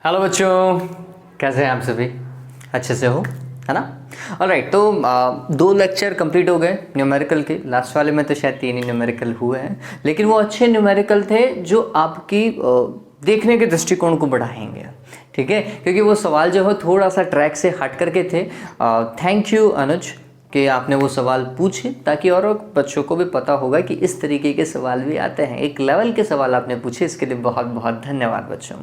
Hello बच्चों, कैसे हैं आप सभी? अच्छे से हो, है ना? ऑलराइट, तो 2 लेक्चर कंप्लीट हो गए न्यूमेरिकल के। लास्ट वाले में तो शायद 3 ही न्यूमेरिकल हुए हैं, लेकिन वो अच्छे न्यूमेरिकल थे जो आपकी देखने के दृष्टिकोण को बढ़ाएंगे। ठीक है, क्योंकि वो सवाल जो है थोड़ा सा ट्रैक से हट करके थे। थैंक यू अनुज कि आपने वो सवाल पूछे, ताकि और बच्चों को भी पता होगा कि इस तरीके के सवाल भी आते हैं। एक लेवल के सवाल आपने पूछे, इसके लिए बहुत बहुत धन्यवाद बच्चों।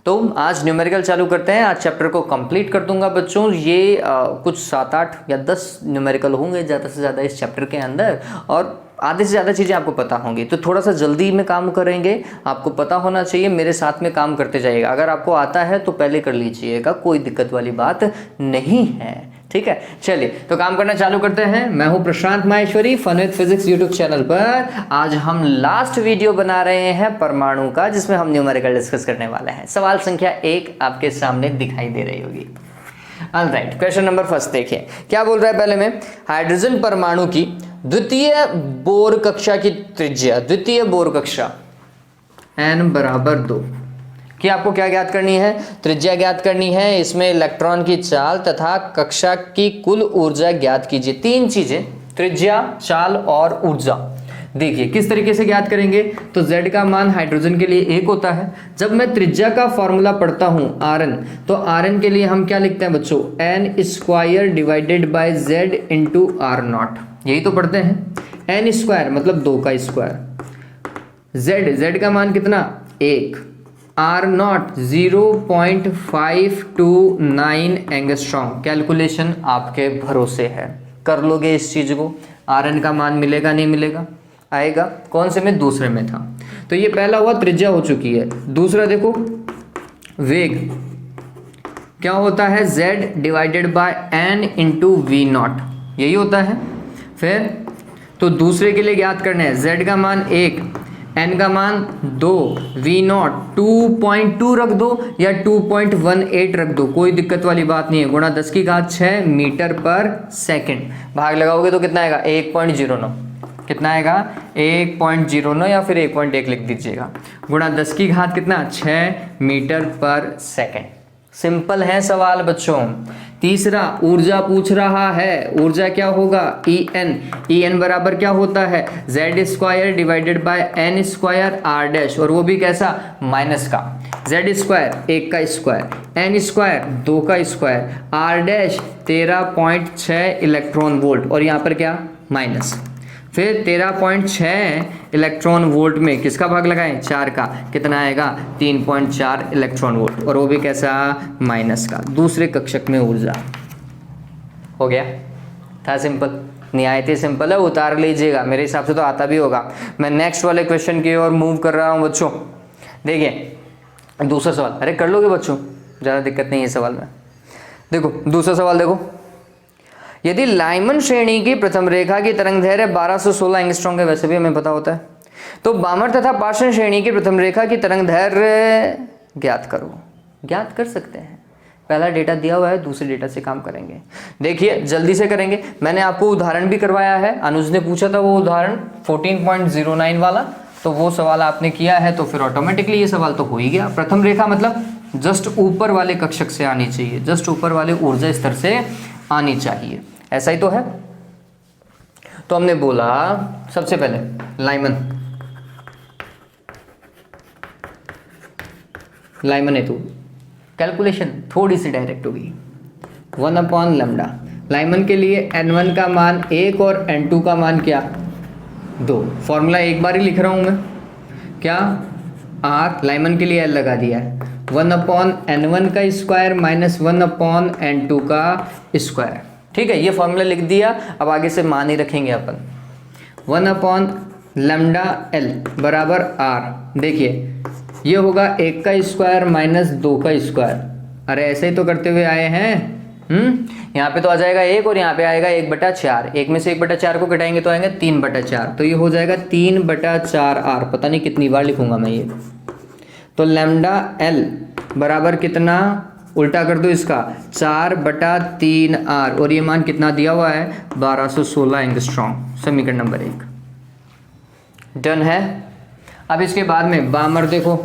तो आज न्यूमेरिकल चालू करते हैं। आज चैप्टर को कंप्लीट कर दूंगा बच्चों। ये कुछ 7-8 या 10 न्यूमेरिकल होंगे ज़्यादा से ज़्यादा इस चैप्टर के अंदर, और आधे से ज़्यादा चीज़ें आपको पता होंगी। तो थोड़ा सा जल्दी में काम करेंगे, आपको पता होना चाहिए, मेरे साथ में काम करते जाइएगा। अगर आपको आता है तो पहले कर लीजिएगा, कोई दिक्कत वाली बात नहीं है। ठीक है, चलिए तो काम करना चालू करते हैं। मैं हूं Prashant Maheshwari, fun with physics YouTube channel पर। आज हम लास्ट वीडियो बना रहे हैं परमाणु का, जिसमें हम न्यूमेरिकल डिस्कस करने वाले हैं। सवाल संख्या 1 आपके सामने दिखाई दे रही होगी। ऑलराइट, क्वेश्चन नंबर फर्स्ट देखिए क्या बोल रहा है। पहले में हाइड्रोजन परमाणु की द्वितीय बोर कक्षा की त्रिज्या, द्वितीय बोर कक्षा n बराबर 2 कि आपको क्या ज्ञात करनी है? त्रिज्या ज्ञात करनी है। इसमें इलेक्ट्रॉन की चाल तथा कक्षा की कुल ऊर्जा ज्ञात कीजिए। 3 चीजें, त्रिज्या, चाल और ऊर्जा। देखिए किस तरीके से ज्ञात करेंगे। तो z का मान हाइड्रोजन के लिए 1 होता है। जब मैं त्रिज्या का फॉर्मूला पढ़ता हूं Rn, तो Rn के लिए हम क्या लिखते हैं बच्चों? n square divided by z into r naught. यही तो पढ़ते हैं। n स्क्वायर मतलब 2 का स्क्वायर। z का मान कितना? 1। Are not 0.529 angstrom. कैलकुलेशन आपके भरोसे है, कर लोगे इस चीज को। Rn का मान मिलेगा नहीं मिलेगा? आएगा। कौन से में? दूसरे में था। तो ये पहला हुआ, त्रिज्या हो चुकी है। दूसरा देखो, वेग क्या होता है? z divided by n into v naught, यही होता है। फिर तो दूसरे के लिए ज्ञात करना है। z का मान 1, n का मान 2, v नॉट 2.2 रख दो या 2.18 रख दो, कोई दिक्कत वाली बात नहीं है। गुणा 10 की घात 6 मीटर पर सेकंड। भाग लगाओगे तो कितना आएगा? 1.09। कितना आएगा? 1.09 या फिर 1.1 लिख दीजिएगा। गुणा 10 की घात कितना? 6 मीटर पर सेकंड। सिंपल है सवाल बच्चों। तीसरा, ऊर्जा पूछ रहा है। ऊर्जा क्या होगा? En बराबर क्या होता है? z square divided by n square r dash, और वो भी कैसा? माइनस का। z स्क्वायर 1 का स्क्वायर, n स्क्वायर 2 का square, r dash 13.6 electron volt, और यहाँ पर क्या? माइनस। फिर 13.6 इलेक्ट्रॉन वोल्ट में किसका भाग लगाएं? 4 का। कितना आएगा? 3.4 इलेक्ट्रॉन वोल्ट, और वो भी कैसा? माइनस का। दूसरे कक्षक में ऊर्जा। हो गया? था सिंपल, निहायत ही सिंपल है। उतार लीजिएगा, मेरे हिसाब से तो आता भी होगा। मैं नेक्स्ट वाले क्वेश्चन की ओर मूव कर रहा हूँ बच्चों। देखिए दूसरा सवाल, अरे कर लोगे बच्चों, ज़्यादा दिक्कत नहीं है सवाल में। देखो दूसरा सवाल देखो, यदि लाइमन श्रेणी की प्रथम रेखा की तरंगदैर्घ्य 1216 एंगस्ट्रॉम है, वैसे भी हमें पता होता है, तो बामर तथा पार्श्व श्रेणी की प्रथम रेखा की तरंगदैर्घ्य ज्ञात करो। ज्ञात कर सकते हैं, पहला डेटा दिया हुआ है, दूसरे डेटा से काम करेंगे। देखिए जल्दी से करेंगे। मैंने आपको उदाहरण भी करवाया है, अनुज ने पूछा था वो उदाहरण 14.09 वाला, तो वो सवाल आपने किया है, तो फिर ऑटोमेटिकली ये सवाल तो हो ही गया। प्रथम रेखा मतलब जस्ट ऊपर वाले कक्षक से आनी चाहिए, जस्ट ऊपर वाले ऊर्जा स्तर से आनी चाहिए, ऐसा ही तो है। तो हमने बोला सबसे पहले लाइमन है, तो कैलकुलेशन थोड़ी सी डायरेक्ट होगी। 1/λ। लाइमन के लिए n1 का मान 1 और n2 का मान क्या? 2। फॉर्मूला एक बार ही लिख रहा हूं मैं, क्या? r लाइमन के लिए l लगा दिया है, 1/n1 का स्क्वायर माइनस 1/n2 का स्क्वायर। ठीक है, ये फॉर्मूला लिख दिया। अब आगे से मान ही रखेंगे अपन। 1/λL बराबर r। देखिए ये होगा 1 का स्क्वायर माइनस 2 का स्क्वायर। अरे ऐसे ही तो करते हुए आए हैं। यहाँ पे तो आ जाएगा 1 और यहाँ पे आएगा 1/4। 1 में से 1/4 को घटाएंगे तो आएंगे 3/4, तो ये हो जाएगा 3/4r। पता नहीं कितनी बार लिखूंगा मैं ये। तो λL बराबर कितना? उल्टा कर दो इसका, 4/3r, और ये मान कितना दिया हुआ है? 1216 एंगस्ट्रॉम। समीकरण नंबर 1 डन है। अब इसके बाद में बामर देखो,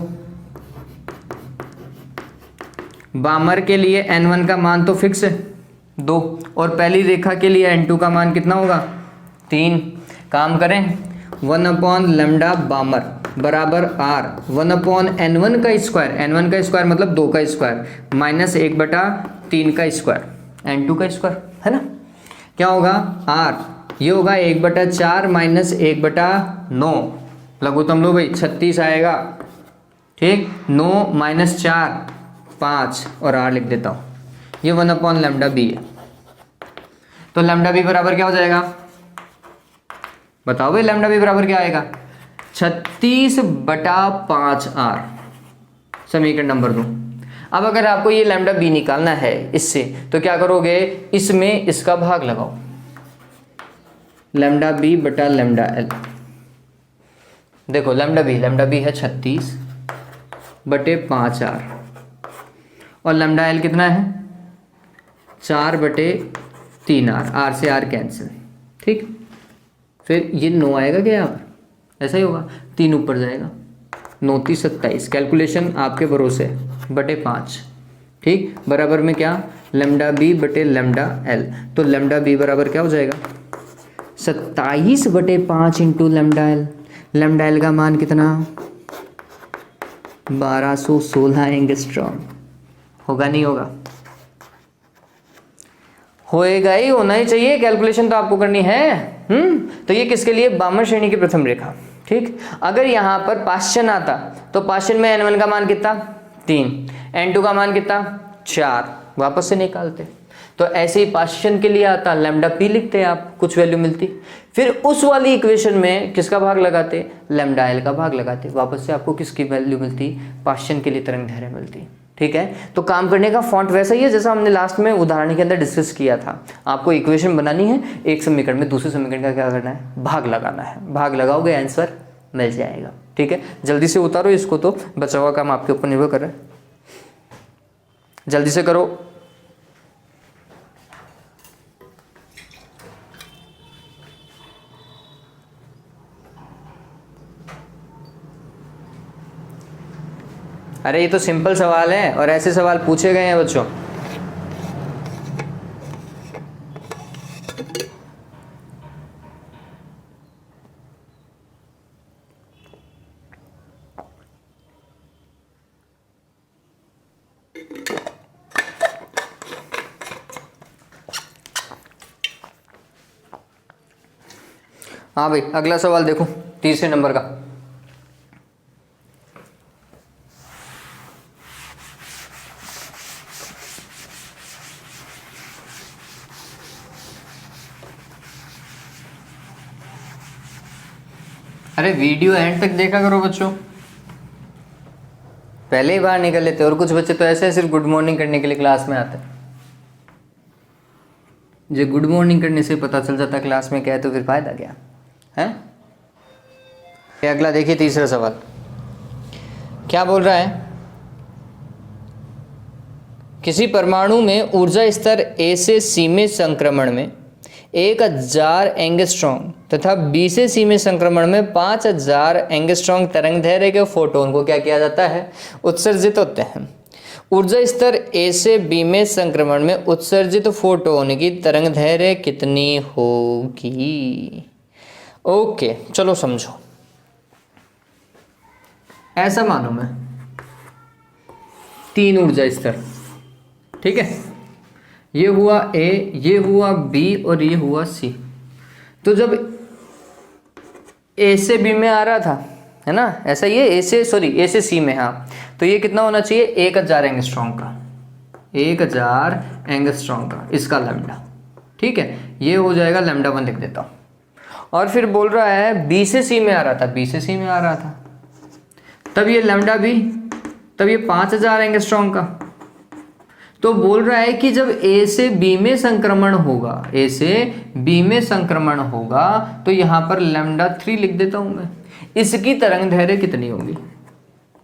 बामर के लिए n1 का मान तो फिक्स है 2, और पहली रेखा के लिए n2 का मान कितना होगा 3। काम करें 1/λ बामर बराबर r 1/n1 का स्क्वायर, n1 का स्क्वायर मतलब 2 का स्क्वायर माइनस 1/3 का स्क्वायर n2 का स्क्वायर है ना। क्या होगा r, ये होगा 1/4 माइनस 1/9, लघुत्तम लो भाई 36 आएगा। ठीक, 9 माइनस 4 5 और r लिख देता हूँ, ये 1/λ b है। तो लैम्डा बी बराबर क्या हो जाएगा, बताओ भाई लैम्डा बी बराबर क्या आएगा 36/5r, समीकरण नंबर 2। अब अगर आपको ये लैम्डा बी निकालना है इससे, तो क्या करोगे, इसमें इसका भाग लगाओ, लैम्डा बी बटा लैम्डा एल। देखो लैम्डा बी है 36/5r और लैम्डा एल कितना है 4/3r, r से r कैंसिल। ठीक, फिर ये 9 आएगा क्या यहाँ पर, ऐसा ही होगा, 3 ऊपर जाएगा, 9 3 27, कैलकुलेशन आपके भरोसे बटे 5। ठीक, बराबर में क्या, लैम्डा बी बटे लैम्डा एल। तो लैम्डा बी बराबर क्या हो जाएगा 27/5 into lambda L. Lambda L का मान कितना 1216 एंगस्ट्रॉम। होगा नहीं होगा, होएगा ही, होना ही चाहिए, कैलकुलेशन तो आपको करनी है। तो ये किसके लिए, बामर श्रेणी की प्रथम रेखा। ठीक, अगर यहाँ पर पाश्चन आता तो पाश्चन में n1 का मान कितना 3, n2 का मान कितना 4, वापस से निकालते। तो ऐसे ही पाश्चन के लिए आता लैम्डा पी लिखते आप, कुछ वैल्यू मिलती, फिर उस वाली इक्वेशन में किसका भाग लगाते, लैम्डा एल का भाग लगाते, वापस से आपको किसकी वैल्यू मिलती, पाश्चन के लिए तरंग दैर्घ्य मिलती। ठीक है, तो काम करने का फॉन्ट वैसा ही है जैसा हमने लास्ट में उदाहरण के अंदर डिस्कस किया था। आपको इक्वेशन बनानी है, एक समीकरण में दूसरे समीकरण का क्या करना है, भाग लगाना है, भाग लगाओगे आंसर मिल जाएगा। ठीक है, जल्दी से उतारो इसको, तो बचा हुआ काम आपके ऊपर निर्भर कर रहा है, जल्दी से करो। अरे ये तो सिंपल सवाल है और ऐसे सवाल पूछे गए हैं बच्चों। हाँ भाई, अगला सवाल देखो, तीसरे नंबर का। अरे वीडियो एंड तक देखा करो बच्चों, पहले ही बाहर निकल लेते, और कुछ बच्चे तो ऐसे सिर्फ गुड मॉर्निंग करने के लिए क्लास में आते हैं। जो गुड मॉर्निंग करने से पता चल जाता क्लास में क्या है, तो फिर फायदा क्या है। अगला देखिए, तीसरा सवाल क्या बोल रहा है, किसी परमाणु में ऊर्जा स्तर A से C में संक्रमण में 1000 एंगस्ट्रॉम तथा B से C में संक्रमण में 5000 एंगस्ट्रॉम तरंग दैर्घ्य के फोटोन को क्या किया जाता है, उत्सर्जित होते हैं। ऊर्जा स्तर A से B में संक्रमण में उत्सर्जित फोटोन की तरंग दैर्घ्य कितनी होगी। ओके, चलो समझो, ऐसा मानो मैं 3 ऊर्जा स्तर, ठीक है, ये हुआ A, ये हुआ B और ये हुआ C। तो जब A से B में आ रहा था, है ना, ऐसा ये A से C में, हाँ, तो ये कितना होना चाहिए 1000 एंगस्ट्रॉम का, 1000 एंगस्ट्रॉम का इसका लैम्डा। ठीक है, ये हो जाएगा लैम्डा 1 लिख देता हूँ। और फिर बोल रहा है B से C में आ रहा था, B से C में आ रहा था, तब ये लैम्डा B, तब ये 5000 एंगस्ट्रॉम का। तो बोल रहा है कि जब A से B में संक्रमण होगा, A से B में संक्रमण होगा, तो यहाँ पर लैम्डा 3 लिख देता हूँ मैं। इसकी तरंग दैर्घ्य कितनी होगी,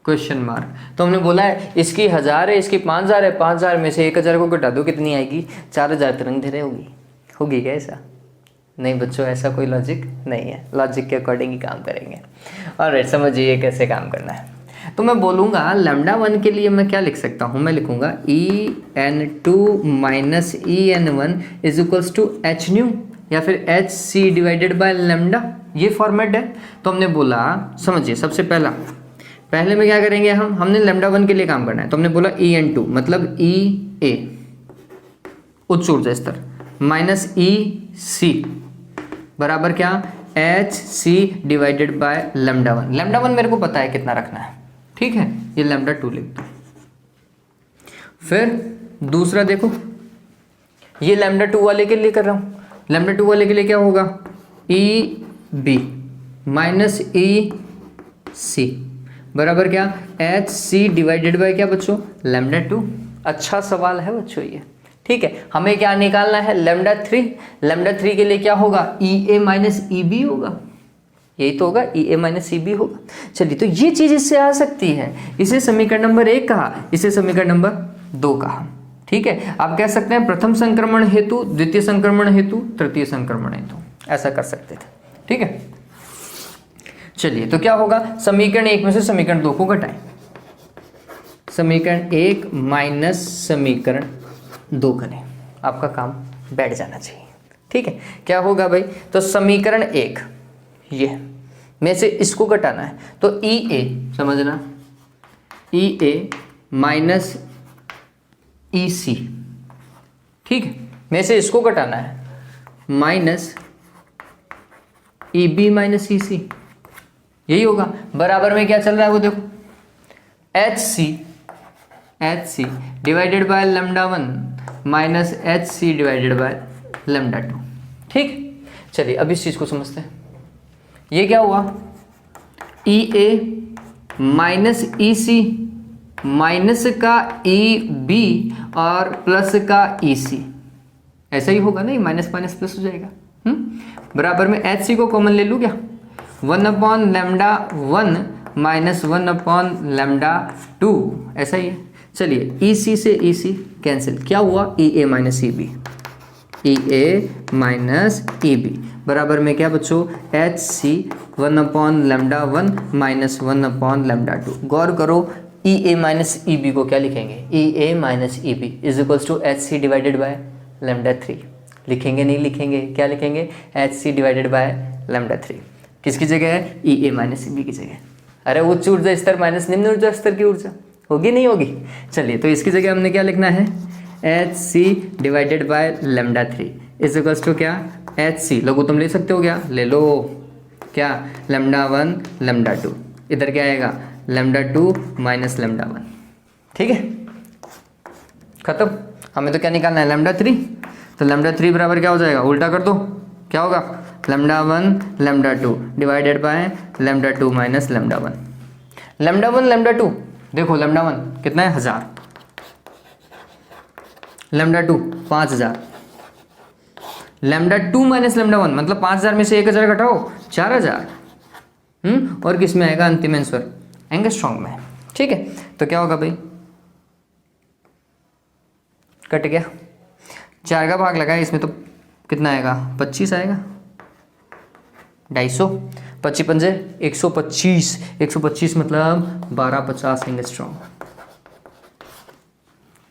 क्वेश्चन मार्क। तो हमने बोला है इसकी 1000 है, इसकी 5000 है, 5000 में से 1000 को घटा दो, कितनी आएगी 4000 तरंग दैर्घ्य होगी क्या ऐसा? नहीं बच्चों, ऐसा कोई लॉजिक नहीं है, लॉजिक के अकॉर्डिंग ही काम करेंगे। और समझिए कैसे काम करना है। तो मैं बोलूँगा लैम्डा 1 के लिए मैं क्या लिख सकता हूँ, मैं लिखूँगा en2 minus en1 is equals to h nu या फिर h C divided by lambda, ये फॉर्मेट है। तो हमने बोला, समझिए, सबसे पहले में क्या करेंगे, हमने लैम्डा 1 के लिए काम करना है, तो हमने बोला en2 मतलब E A उच्च ऊर्जा स्तर माइनस EC बराबर क्या, h C divided by lambda 1। Lambda 1 मेरे को पता है कितना रखना है, ठीक है, ये लैम्डा 2 लिख दो। फिर दूसरा देखो, ये लैम्डा 2 वाले के लिए कर रहा हूँ, लैम्डा 2 वाले के लिए क्या होगा, ई बी माइनस ई सी बराबर क्या, एच सी डिवाइडेड बाय क्या बच्चों, लैम्डा 2। अच्छा सवाल है बच्चों ये, ठीक है। हमें क्या निकालना है, लैम्डा 3। लैम्डा 3 के लिए क्या होगा, ई ए माइनस ई बी होगा, यही तो होगा, ई ए माइनस ई बी होगा। चलिए, तो ये चीज इससे आ सकती है, इसे समीकरण नंबर 1 कहा, इसे समीकरण नंबर 2 कहा, ठीक है। आप कह सकते हैं प्रथम संक्रमण हेतु, द्वितीय संक्रमण हेतु, तृतीय संक्रमण हेतु, ऐसा कर सकते थे, ठीक है। चलिए, तो क्या होगा, समीकरण 1 में से समीकरण 2 को घटाएं, समीकरण 1 माइनस समीकरण 2 करें, आपका काम बैठ जाना चाहिए, ठीक है। क्या होगा भाई, तो समीकरण 1 ये में से इसको घटाना है, तो ई ए समझना, ई ए माइनस ई सी, ठीक है, में से इसको घटाना है, माइनस ई बी माइनस ई सी, यही होगा। बराबर में क्या चल रहा है वो देखो, h C divided by lambda 1 minus h C divided by lambda 2, ठीक। चलिए, अब इस चीज को समझते हैं, ये क्या हुआ, E A minus E C minus का ई बी और प्लस का ई सी, ऐसा ही होगा ना, माइनस माइनस प्लस हो जाएगा। बराबर में एच सी को कॉमन ले लूँ क्या, 1 लैम्डा 1 माइनस 1 लैम्डा 2, ऐसा ही है। चलिए, ई सी से ई सी कैंसिल, क्या हुआ, E A minus E B, E A minus E B बराबर में क्या बच्चों, H C 1 lambda 1 minus 1 lambda 2। गौर करो, E A minus E B को क्या लिखेंगे, E A minus E B is equals to H C divided by lambda 3, लिखेंगे नहीं लिखेंगे, क्या लिखेंगे, H C divided by lambda 3, किसकी जगह है, ई ए माइनस ई बी की जगह। अरे उच्च ऊर्जा स्तर माइनस निम्न ऊर्जा स्तर की ऊर्जा, होगी नहीं होगी। चलिए, तो इसकी जगह हमने क्या लिखना है, h C divided by lambda 3 is equals to क्या, एच सी लघुत्तम ले सकते हो क्या, ले लो, क्या, लैम्डा 1 लैम्डा 2, इधर क्या आएगा, लैम्डा 2 माइनस लैम्डा 1, ठीक है, खत्म। हमें तो क्या निकालना है, लैम्डा 3, तो लैम्डा 3 बराबर क्या हो जाएगा, उल्टा कर दो, क्या होगा, lambda 1 lambda 2 divided by lambda 2 minus lambda 1। Lambda 1 lambda 2, देखो लैम्डा 1 कितना है, 1000, लैम्डा 2 5000, लैम्डा 2 माइनस लैम्डा 1 मतलब 5000 में से 1000 घटाओ 4000, और किस में आएगा, अंतिम आंसर एंगस्ट्रॉम में, ठीक है। तो क्या होगा भाई, कट गया, 4 का भाग लगाया इसमें तो कितना आएगा, 25 आएगा, 250, 25 पंजे 125, 125 मतलब 1250 एंगस्ट्रॉम,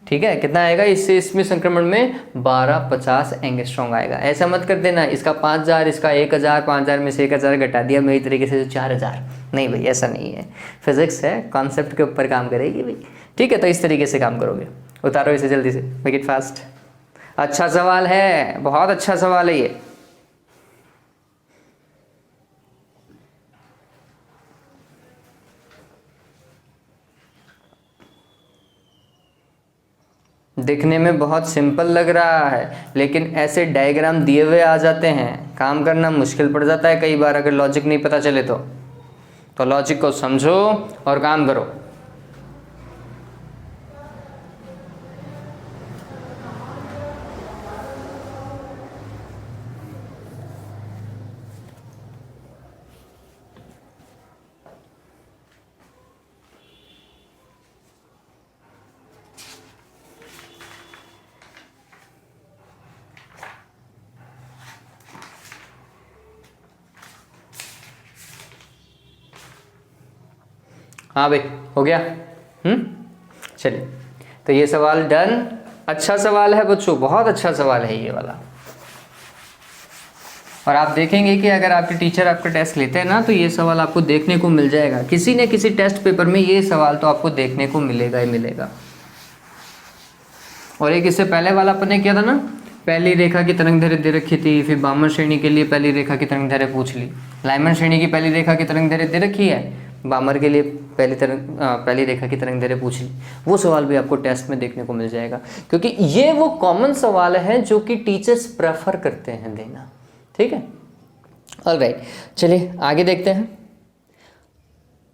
ठीक है। कितना आएगा, इससे इसमें संक्रमण में 1250 एंगस्ट्रॉम आएगा। ऐसा मत कर देना, इसका 5000 इसका 1000, 5000 में से 1000 घटा दिया मेरी तरीके से 4000, नहीं भाई ऐसा नहीं है, फिजिक्स है, कॉन्सेप्ट के ऊपर काम करेगी भाई, ठीक है। तो इस तरीके से काम करोगे, उतारो इसे जल्दी से, मेक इट फास्ट। अच्छा सवाल है, बहुत अच्छा सवाल है ये। दिखने में बहुत सिंपल लग रहा है, लेकिन ऐसे डायग्राम दिए हुए आ जाते हैं, काम करना मुश्किल पड़ जाता है कई बार, अगर लॉजिक नहीं पता चले तो लॉजिक को समझो और काम करो। हाँ भाई, हो गया। चलिए, तो ये सवाल डन। अच्छा सवाल है बच्चों, बहुत अच्छा सवाल है ये वाला। और आप देखेंगे कि अगर आपके टीचर आपका टेस्ट लेते हैं ना, तो ये सवाल आपको देखने को मिल जाएगा, किसी न किसी टेस्ट पेपर में ये सवाल तो आपको देखने को मिलेगा ही मिलेगा। और एक इससे पहले वाला अपन ने किया था ना, पहली रेखा की तरंग दैर्घ्य दे रखी थी, फिर बामन श्रेणी के लिए पहली रेखा की तरंग दैर्घ्य पूछ ली, लाइमन श्रेणी की पहली रेखा की तरंग दैर्घ्य दे रखी है, बामर के लिए पहली रेखा की तरंग दैर्घ्य पूछ ली। वो सवाल भी आपको टेस्ट में देखने को मिल जाएगा, क्योंकि ये वो कॉमन सवाल है जो कि टीचर्स प्रेफर करते हैं देना। ठीक है, ऑलराइट, चलिए आगे देखते हैं।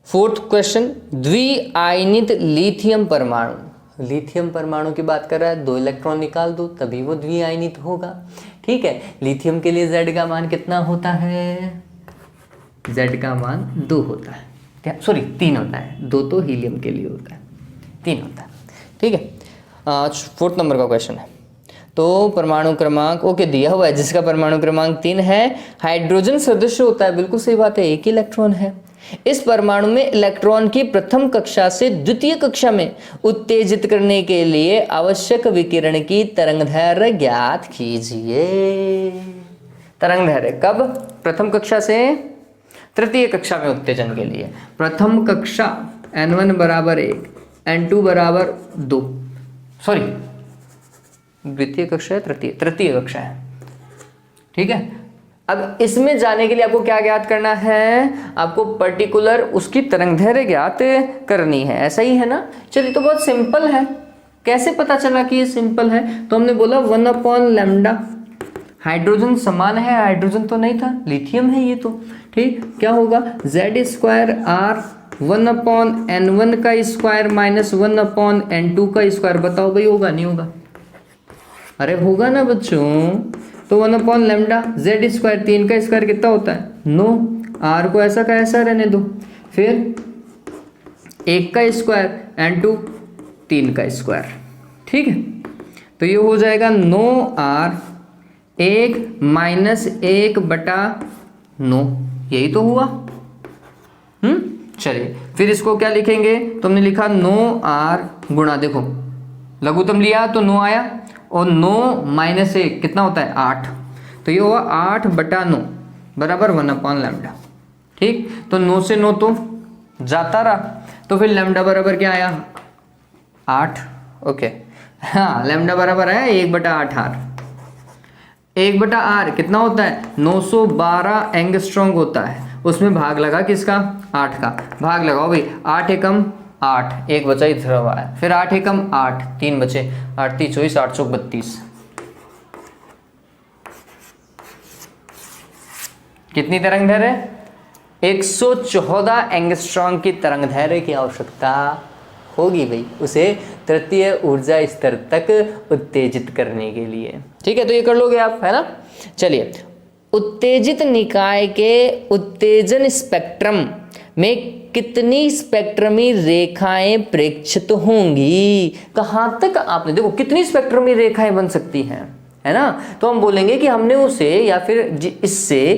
फोर्थ क्वेश्चन, द्विआयनित लिथियम परमाणु, लिथियम परमाणु की बात कर रहा है, 2 इलेक्ट्रॉन निकाल दो तभी वो द्विआयनित होगा। ठीक है, लिथियम के लिए Z का मान कितना होता है? Z का मान 2 होता है, क्या सॉरी 3 होता है, 2 तो हीलियम के लिए होता है, 3 होता है। ठीक है, 4th नंबर का क्वेश्चन है। तो परमाणु क्रमांक ओके दिया हुआ है, जिसका परमाणु क्रमांक 3 है, हाइड्रोजन सदृश होता है, बिल्कुल सही बात है, 1 इलेक्ट्रॉन है। इस परमाणु में इलेक्ट्रॉन की प्रथम कक्षा से द्वितीय कक्षा में उत्तेजित करने के लिए आवश्यक विकिरण की तरंगदैर्घ्य ज्ञात कीजिए। तरंगदैर्घ्य कब? प्रथम कक्षा से तृतीय कक्षा में उत्तेजन के लिए। प्रथम कक्षा N1 बराबर 1, N2 बराबर 2, सॉरी द्वितीय कक्षा है, तृतीय कक्षा है। ठीक है, अब इसमें जाने के लिए आपको क्या ज्ञात करना है? आपको पर्टिकुलर उसकी तरंगदैर्घ्य ज्ञात करनी है, ऐसा ही है ना? चलिए, तो बहुत सिंपल है। कैसे पता चला कि ये सिंपल है? तो हमने बोला 1/λ, हाइड्रोजन समान है, हाइड्रोजन तो नहीं था, लिथियम है ये तो। ठीक, क्या होगा? Z² R 1/N1 का स्क्वायर माइनस 1/N2 का स्क्वायर। बताओ भाई, होगा नहीं होगा? अरे होगा ना बच्चों। तो 1/λ, Z², 3 का स्क्वायर कितना होता है? 9, R को ऐसा का ऐसा रहने दो, फिर 1 का स्क्वायर, N2 3 का स्क्वायर। ठीक है, तो ये हो जाएगा 9R 1 माइनस 1/9, यही तो हुआ। चलिए, फिर इसको क्या लिखेंगे? तो हमने लिखा 9R गुणा, देखो लघुत्तम लिया तो 9 आया, और 9 माइनस 1 कितना होता है? 8, तो ये हुआ 8/9 बराबर 1/λ। ठीक, तो 9 से 9 तो जाता रहा, तो फिर लैम्डा बराबर क्या आया? 8। ओके, हाँ, लैम्डा बराबर आया 1/8R। 1/R कितना होता है? 912 एंगस्ट्रॉन्ग होता है। उसमें भाग लगा किसका? 8 का। भाग लगाओ भाई, 8 एकम 8, 1 बचा इधर हुआ है, फिर 8 एकम 8, 3 बचे, 8 3 24, 8 चौक 32। कितनी तरंगदैर्घ्य? 114 एंगस्ट्रॉन्ग की तरंगदैर्घ्य की आवश्यकता होगी भाई, उसे तृतीय ऊर्जा स्तर तक उत्तेजित करने के लिए। ठीक है, तो ये कर लोगे आप, है ना? चलिए, उत्तेजित निकाय के उत्तेजन स्पेक्ट्रम में कितनी स्पेक्ट्रमी रेखाएं प्रेक्षित होंगी? कहाँ तक आपने, देखो कितनी स्पेक्ट्रमी रेखाएं बन सकती हैं, है ना? तो हम बोलेंगे कि हमने उसे, या फिर इससे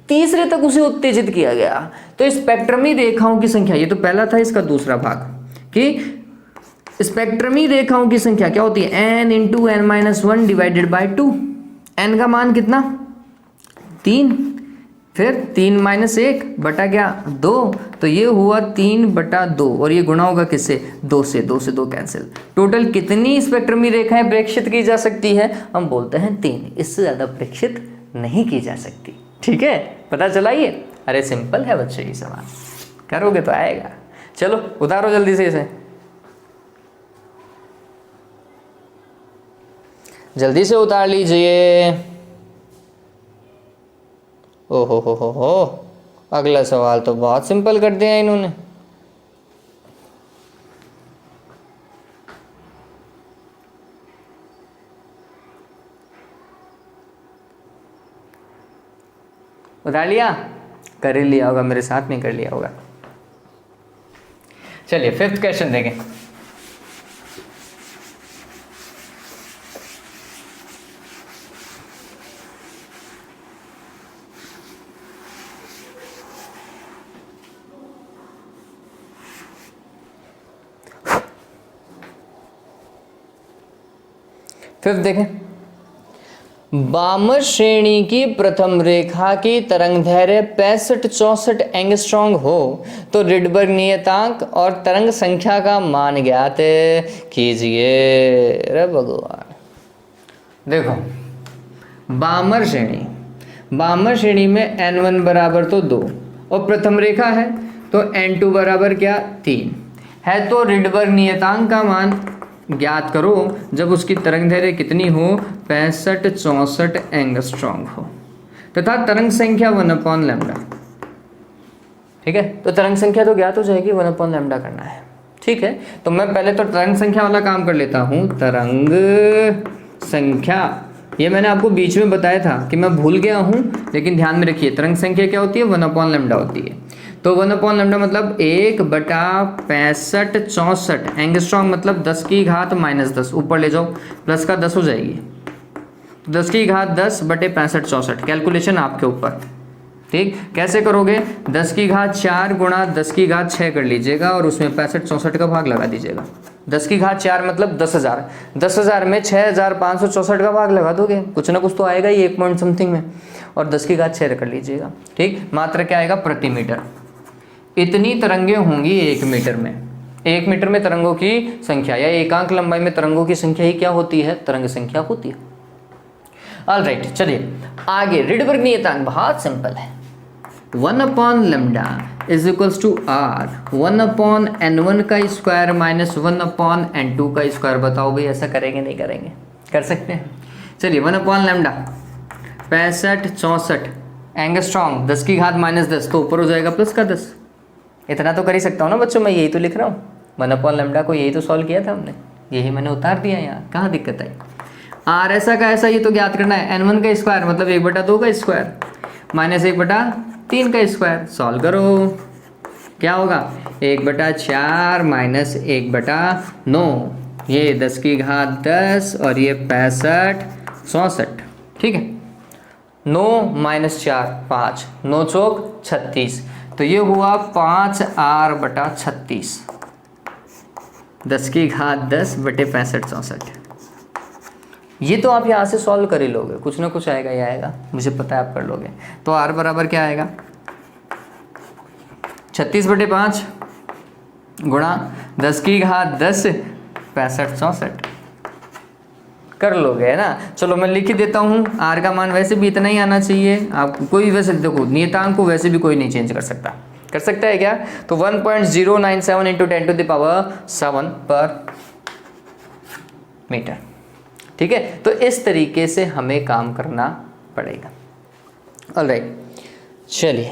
तीसरे तक उसे उत्तेजित किया गया, तो स्पेक्ट्रमी रेखाओं की संख्या, ये तो पहला था, इसका दूसरा भाग, कि स्पेक्ट्रमी रेखाओं की संख्या क्या होती है? n × n-1 divided by 2। n का मान कितना? 3, फिर 3 - 1 बटा क्या? 2, तो ये हुआ 3/2, और ये गुणा होगा किससे? 2 से, 2 से 2 कैंसिल। टोटल कितनी स्पेक्ट्रमी रेखाएं प्रेक्षित की जा सकती है? हम बोलते हैं 3, इससे ज़्यादा प्रेक्षित नहीं की जा सकती। ठीक है, पता चला ये? अरे सिंपल है बच्चे, ये सवाल करोगे तो आएगा। चलो उतारो जल्दी से इसे, जल्दी से उतार लीजिए। ओहो हो, अगला सवाल तो बहुत सिंपल कर दिया इन्होंने। उतार लिया? कर ही लिया होगा, मेरे साथ में कर लिया होगा। चलिए 5th क्वेश्चन देखें। फिफ्थ देखें, वामन श्रेणी की प्रथम रेखा की तरंगदैर्घ्य 65-64 एंगस्ट्रॉम हो तो रिडबर्ग नियतांक और तरंग संख्या का मान ज्ञात कीजिए। अरे भगवान, देखो वामन श्रेणी में n1 बराबर तो 2 और प्रथम रेखा है तो n2 बराबर क्या 3 है। तो रिडबर्ग नियतांक का मान ज्ञात करो जब उसकी तरंगदैर्घ्य कितनी हो, 65-64 एंगस्ट्रॉम हो, तथा तरंग संख्या 1/λ। ठीक है, तो तरंग संख्या तो ज्ञात हो जाएगी, 1/λ करना है। ठीक है, तो मैं पहले तो तरंग संख्या वाला काम कर लेता हूँ। तरंग संख्या, ये मैंने आपको बीच में बताया था कि मैं भूल गया हूँ, लेकिन ध्यान में रखिए तरंग संख्या क्या होती है, 1/λ होती है। तो 1/λ मतलब 1/65-64 एंगस्ट्रॉम मतलब 10 की घात -10, ऊपर ले जाओ प्लस का 10 हो जाएगी, 10 की घात 10 बटे 65-64। कैलकुलेशन आपके ऊपर। ठीक, कैसे करोगे, 10 की घात 4 गुणा 10 की घात 6 कर लीजिएगा और उसमें 65-64 का भाग लगा दीजिएगा। 10 की घात 4 मतलब 10,000, 10,000 में 6,564 का भाग लगा दोगे, कुछ ना कुछ तो आएगा ही 1 पॉइंट समथिंग में, और 10 की घात 6 कर लीजिएगा। ठीक, मात्रा क्या आएगा, प्रति मीटर। इतनी तरंगें होंगी 1 मीटर में। 1 मीटर में तरंगों की संख्या या एकांक लंबाई में तरंगों की संख्या ही क्या होती है, तरंग संख्या होती है। ऑलराइट, चलिए आगे। रिडबर्ग नियतांक बहुत सिंपल है, 1/λ is equals to r 1/n1 का स्क्वायर माइनस 1/n2 का स्क्वायर। बताओ भाई ऐसा करेंगे नहीं करेंगे, कर सकते हैं। चलिए 1/λ 65-64 एंगस्ट्रॉम 10 की घात -10, तो ऊपर हो जाएगा प्लस का 10। इतना तो कर ही सकता हूँ ना बच्चों, मैं यही तो लिख रहा हूँ। 1/λ को यही तो सॉल्व किया था हमने, यही मैंने उतार दिया यहाँ, कहाँ दिक्कत आई। r ऐसा का ऐसा ये तो ज्ञात करना है, n1 का स्क्वायर मतलब 1/2 का स्क्वायर माइनस 1/3 का स्क्वायर। सॉल्व करो, क्या होगा, 1/4 माइनस 1/9, ये 10 की घात 10 और ये 65-64। ठीक है, 9 - 4 5, 9 चौक 36, तो ये हुआ 5r/36, 10 की घात 10 बटे 65-64। ये तो आप यहाँ से सॉल्व कर ही लोगे, कुछ ना कुछ आएगा ही आएगा, मुझे पता है आप कर लोगे। तो r बराबर क्या आएगा, 36/5 गुणा 10 की घात 10 65-64 कर लोगे, है ना। चलो मैं लिख ही देता हूँ, r का मान वैसे भी इतना ही आना चाहिए। आप कोई वैसे देखो नियतांक को वैसे भी कोई नहीं चेंज कर सकता, कर सकता है क्या, तो 1.097 × 10⁻7 पर मीटर। ठीक है, तो इस तरीके से हमें काम करना पड़ेगा। ऑलराइट, चलिए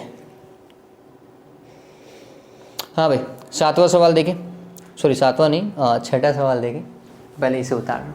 हाँ भाई, 7वां सवाल देखिए, सॉरी 7वां नहीं, 6ठा सवाल देखिए, पहले इसे उतारना।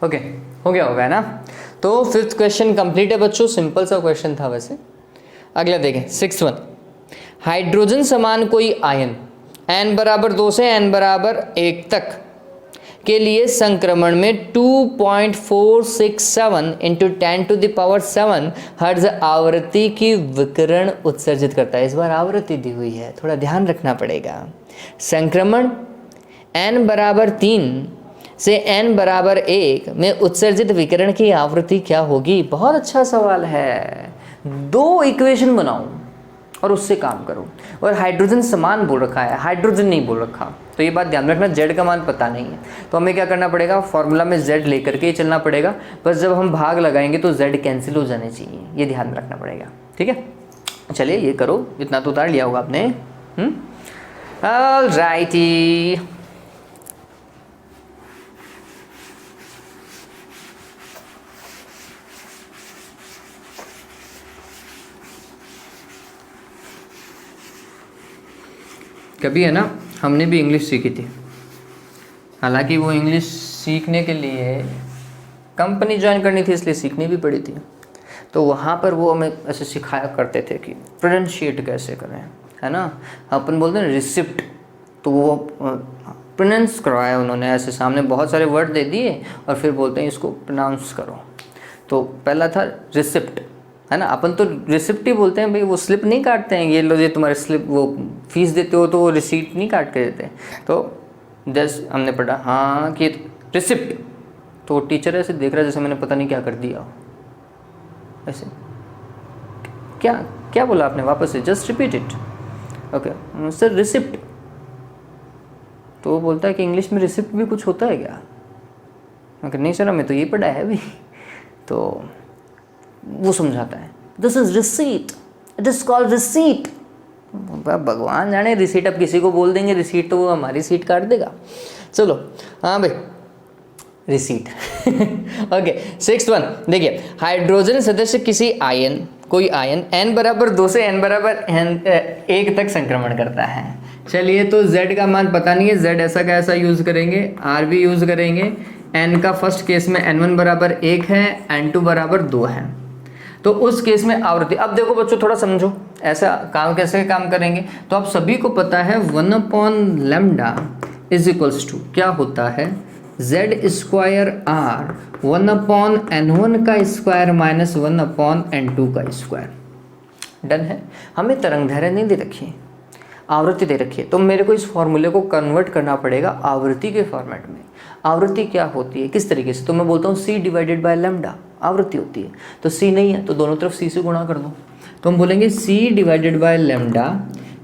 ओके, हो गया होगा, है ना। तो 5th क्वेश्चन कंप्लीट है बच्चों, सिंपल सा क्वेश्चन था वैसे। अगला देखें 6th वन, हाइड्रोजन समान कोई आयन n बराबर 2 से n बराबर 1 तक के लिए संक्रमण में 2.467 × 10⁻7 हर्ट्ज आवृत्ति की विकिरण उत्सर्जित करता है। इस बार आवृत्ति दी हुई है, थोड़ा ध्यान रखना पड़ेगा। संक्रमण n बराबर 3 से n बराबर 1 में उत्सर्जित विकिरण की आवृत्ति क्या होगी। बहुत अच्छा सवाल है। 2 इक्वेशन बनाओ और उससे काम करो, और हाइड्रोजन समान बोल रखा है, हाइड्रोजन नहीं बोल रखा, तो ये बात ध्यान रखना। z का मान पता नहीं है तो हमें क्या करना पड़ेगा, फॉर्मूला में z लेकर के ही चलना पड़ेगा। बस जब हम भाग लगाएंगे तो z कैंसिल हो जाने चाहिए, ये ध्यान रखना पड़ेगा। ठीक है, चलिए ये करो, इतना तो उतार लिया होगा आपने। ऑलराइटी, कभी है ना, हमने भी इंग्लिश सीखी थी, हालांकि वो इंग्लिश सीखने के लिए कंपनी ज्वाइन करनी थी, इसलिए सीखनी भी पड़ी थी। तो वहाँ पर वो हमें ऐसे सिखाया करते थे कि प्रोनाउंशिएट कैसे करें, है ना। अपन बोलते हैं रिसिप्ट, तो वो प्रोनाउंस करवाया उन्होंने, ऐसे सामने बहुत सारे वर्ड दे दिए और फिर बोलते हैं इसको प्रोनाउंस करो। तो पहला था रिसिप्ट, है ना। अपन तो रिसिप्ट ही बोलते हैं भाई, वो स्लिप नहीं काटते हैं, ये लो ये तुम्हारे स्लिप, वो फीस देते हो तो वो रिसीट नहीं काट के देते। तो जस्ट हमने पढ़ा हाँ कि रिसिप्ट, तो टीचर ऐसे देख रहा है जैसे मैंने पता नहीं क्या कर दिया हो, ऐसे क्या क्या बोला आपने, वापस से just repeat it. Okay sir receipt, तो वो बोलता है कि इंग्लिश में रिसिप्ट भी कुछ होता है क्या। ओके नहीं सर हमें तो ये पढ़ा है अभी। तो वो समझाता है this is receipt, it is called receipt. भगवान जाने रिसीट, अब किसी को बोल देंगे रिसीट तो वो हमारी सीट काट देगा। चलो हाँ भाई रिसीट। ओके 6th वन देखिए, हाइड्रोजन सदस्य किसी आयन, कोई आयन n बराबर 2 से n बराबर 1 तक संक्रमण करता है। चलिए तो z का मान पता नहीं है, z ऐसा का ऐसा यूज करेंगे, r भी यूज करेंगे। n का फर्स्ट केस में n1 बराबर 1 है, n2 बराबर 2 है। तो उस केस में आवृत्ति, अब देखो बच्चों थोड़ा समझो ऐसा काम कैसे काम करेंगे। तो आप सभी को पता है 1/λ इज इक्वल्स टू क्या होता है, z स्क्वायर r 1/n1 का स्क्वायर माइनस 1/n2 का स्क्वायर। डन है। हमें तरंग दैर्घ्य नहीं दे रखी है, आवृत्ति दे रखी है, तो मेरे को इस फॉर्मूले को कन्वर्ट करना पड़ेगा आवृत्ति के फॉर्मेट में। आवृत्ति क्या होती है किस तरीके से, तो मैं बोलता हूँ c डिवाइडेड बाय लैम्डा आवृत्ति होती है। तो c नहीं है तो दोनों तरफ c से गुणा कर दो, तो हम बोलेंगे c divided by lambda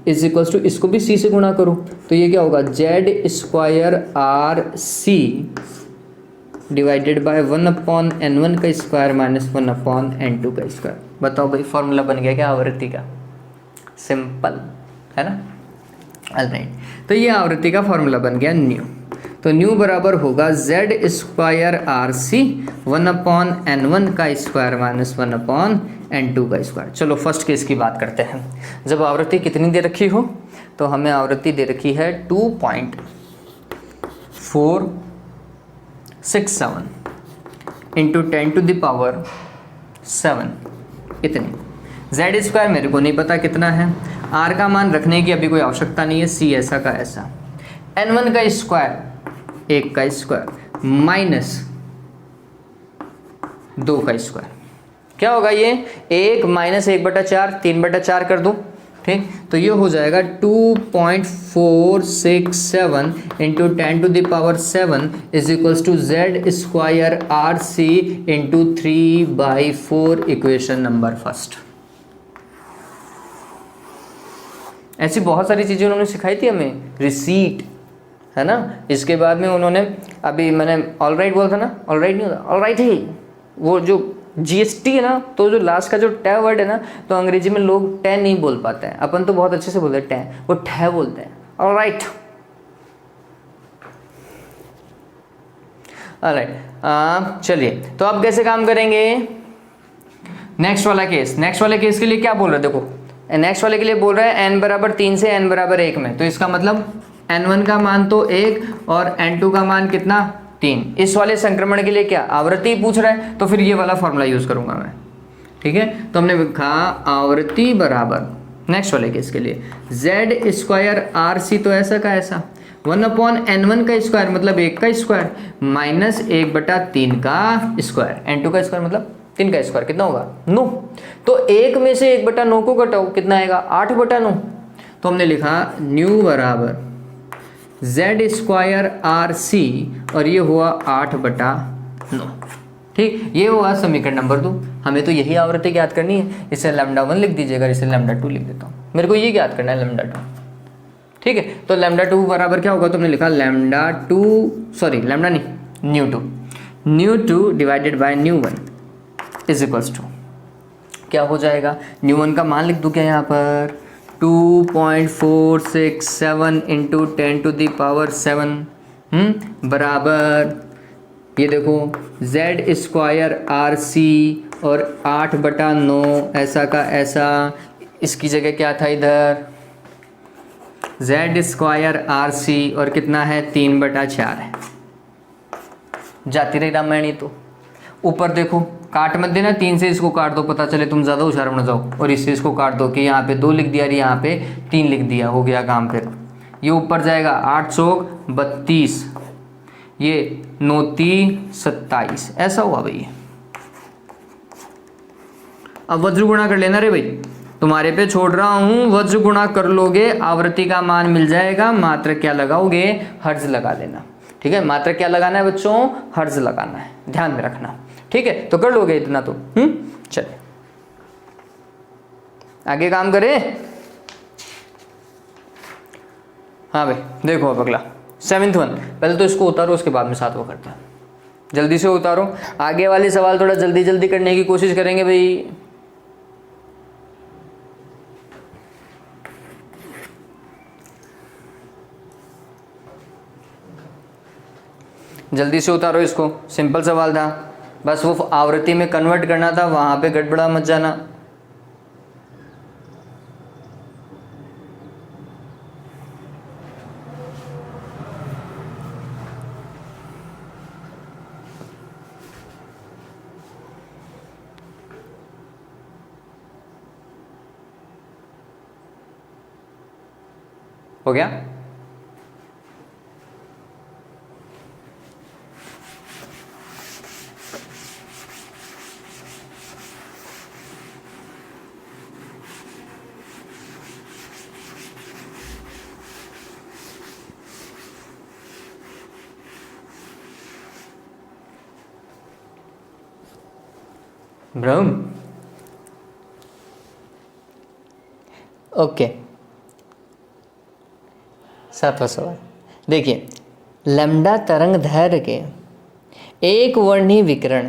is equals to, इसको भी c से गुणा करो तो ये क्या होगा, z square r c divided by 1/n1 का स्क्वायर माइनस 1/n2 का स्क्वायर। बताओ भाई फॉर्मूला बन गया क्या आवृत्ति का, सिंपल है ना। ऑलराइट, तो ये आवृत्ति का फॉर्मूला बन गया न्यू। तो न्यू बराबर होगा z स्क्वायर आर सी 1/n1 का स्क्वायर माइनस 1/n2 का स्क्वायर। चलो फर्स्ट केस की बात करते हैं। जब आवृत्ति कितनी दे रखी हो, तो हमें आवृत्ति दे रखी है 2.467 इंटू 10⁻7 इतनी। z स्क्वायर मेरे को नहीं पता कितना है, r का मान रखने की अभी कोई आवश्यकता नहीं है, c ऐसा का ऐसा, n1 का स्क्वायर 1 का स्क्वायर माइनस 2 का स्क्वायर। क्या होगा ये 1 माइनस 1/4 3/4 कर दूं, ठीक। तो ये हो जाएगा 2.467 into 10⁻7 is equals to z square r c into 3/4 equation number first. ऐसी बहुत सारी चीज़ें उन्होंने सिखाई थी हमें, रिसीट है ना। इसके बाद में उन्होंने, अभी मैंने ऑल राइट बोला था ना, ऑल राइट नहीं होता, ऑल राइट ही, वो जो जीएसटी है ना, तो जो लास्ट का जो टे वर्ड है ना, तो अंग्रेजी में लोग टे नहीं बोल पाते हैं, अपन तो बहुत अच्छे से बोलते हैं टे, वो ठे बोलते हैं, ऑल राइट। ऑलराइट चलिए, तो अब कैसे काम करेंगे, नेक्स्ट वाला केस। नेक्स्ट वाले केस के लिए क्या बोल रहे हैं, देखो नेक्स्ट वाले के लिए बोल रहा है n बराबर 3 से n बराबर 1 में, तो इसका मतलब n1 का मान तो 1 और n2 का मान कितना 3। इस वाले संक्रमण के लिए क्या आवृत्ति पूछ रहा है, तो फिर ये वाला फॉर्मूला यूज करूंगा मैं, ठीक है। तो हमने लिखा आवृत्ति बराबर नेक्स्ट वाले केस के लिए z स्क्वायर आर सी, तो ऐसा का ऐसा 1/n1 का स्क्वायर मतलब 1 का स्क्वायर माइनस 1/3 का स्क्वायर, n2 का स्क्वायर मतलब 3 का स्क्वायर, कितना होगा 9। तो 1 में से 1/9 को घटाओ, कितना आएगा 8/9। तो हमने लिखा न्यू बराबर z स्क्वायर आर सी और ये हुआ 8/9, ठीक। ये हुआ समीकरण नंबर 2। हमें तो यही आवृत्ति याद करनी है, इसे λ1 लिख दीजिएगा, इसे λ2 लिख देता हूँ, मेरे को ये याद करना है λ2, ठीक है। तो λ2 बराबर क्या होगा, तो हमने लिखा nu two divided by nu one is equals to क्या हो जाएगा, न्यू1 का मान लिख दूँ क्या यहाँ पर 2.467 इंटू 10⁻7 बराबर, ये देखो z स्क्वायर आर सी और 8/9 ऐसा का ऐसा, इसकी जगह क्या था इधर z स्क्वायर आर सी और कितना है 3/4 है। जाती रही रामायणी तो ऊपर देखो, काट मत देना, 3 से इसको काट दो, पता चले तुम ज़्यादा होशियार बन जाओ, और इससे इसको काट दो कि यहाँ पे 2 लिख दिया और यहाँ पे 3 लिख दिया, हो गया काम। फिर ये ऊपर जाएगा 8 चौक 32, ये 9 3 27, ऐसा हुआ भाई। अब वज्र गुणा कर लेना रे भाई, तुम्हारे पे छोड़ रहा हूँ, वज्र गुणा कर लोगे, आवृत्ति का मान मिल जाएगा। मात्र क्या लगाओगे, हर्ज लगा लेना, ठीक है। मात्र क्या लगाना है बच्चों, हर्ज लगाना है, ध्यान में रखना, ठीक है। तो कर लोगे इतना तो, चलिए आगे काम करें। हाँ भाई देखो अब अगला 7th वन, पहले तो इसको उतारो, उसके बाद में 7वां करता है। जल्दी से उतारो, आगे वाले सवाल थोड़ा जल्दी जल्दी करने की कोशिश करेंगे भाई। जल्दी से उतारो इसको, सिंपल सवाल था, बस वो आवृत्ति में कन्वर्ट करना था, वहां पे गड़बड़ा मत जाना। हो गया? ब्रह्म ओके। 7वां सवाल देखिए, लैम्डा तरंग दैर्घ्य के एक वर्णी विकिरण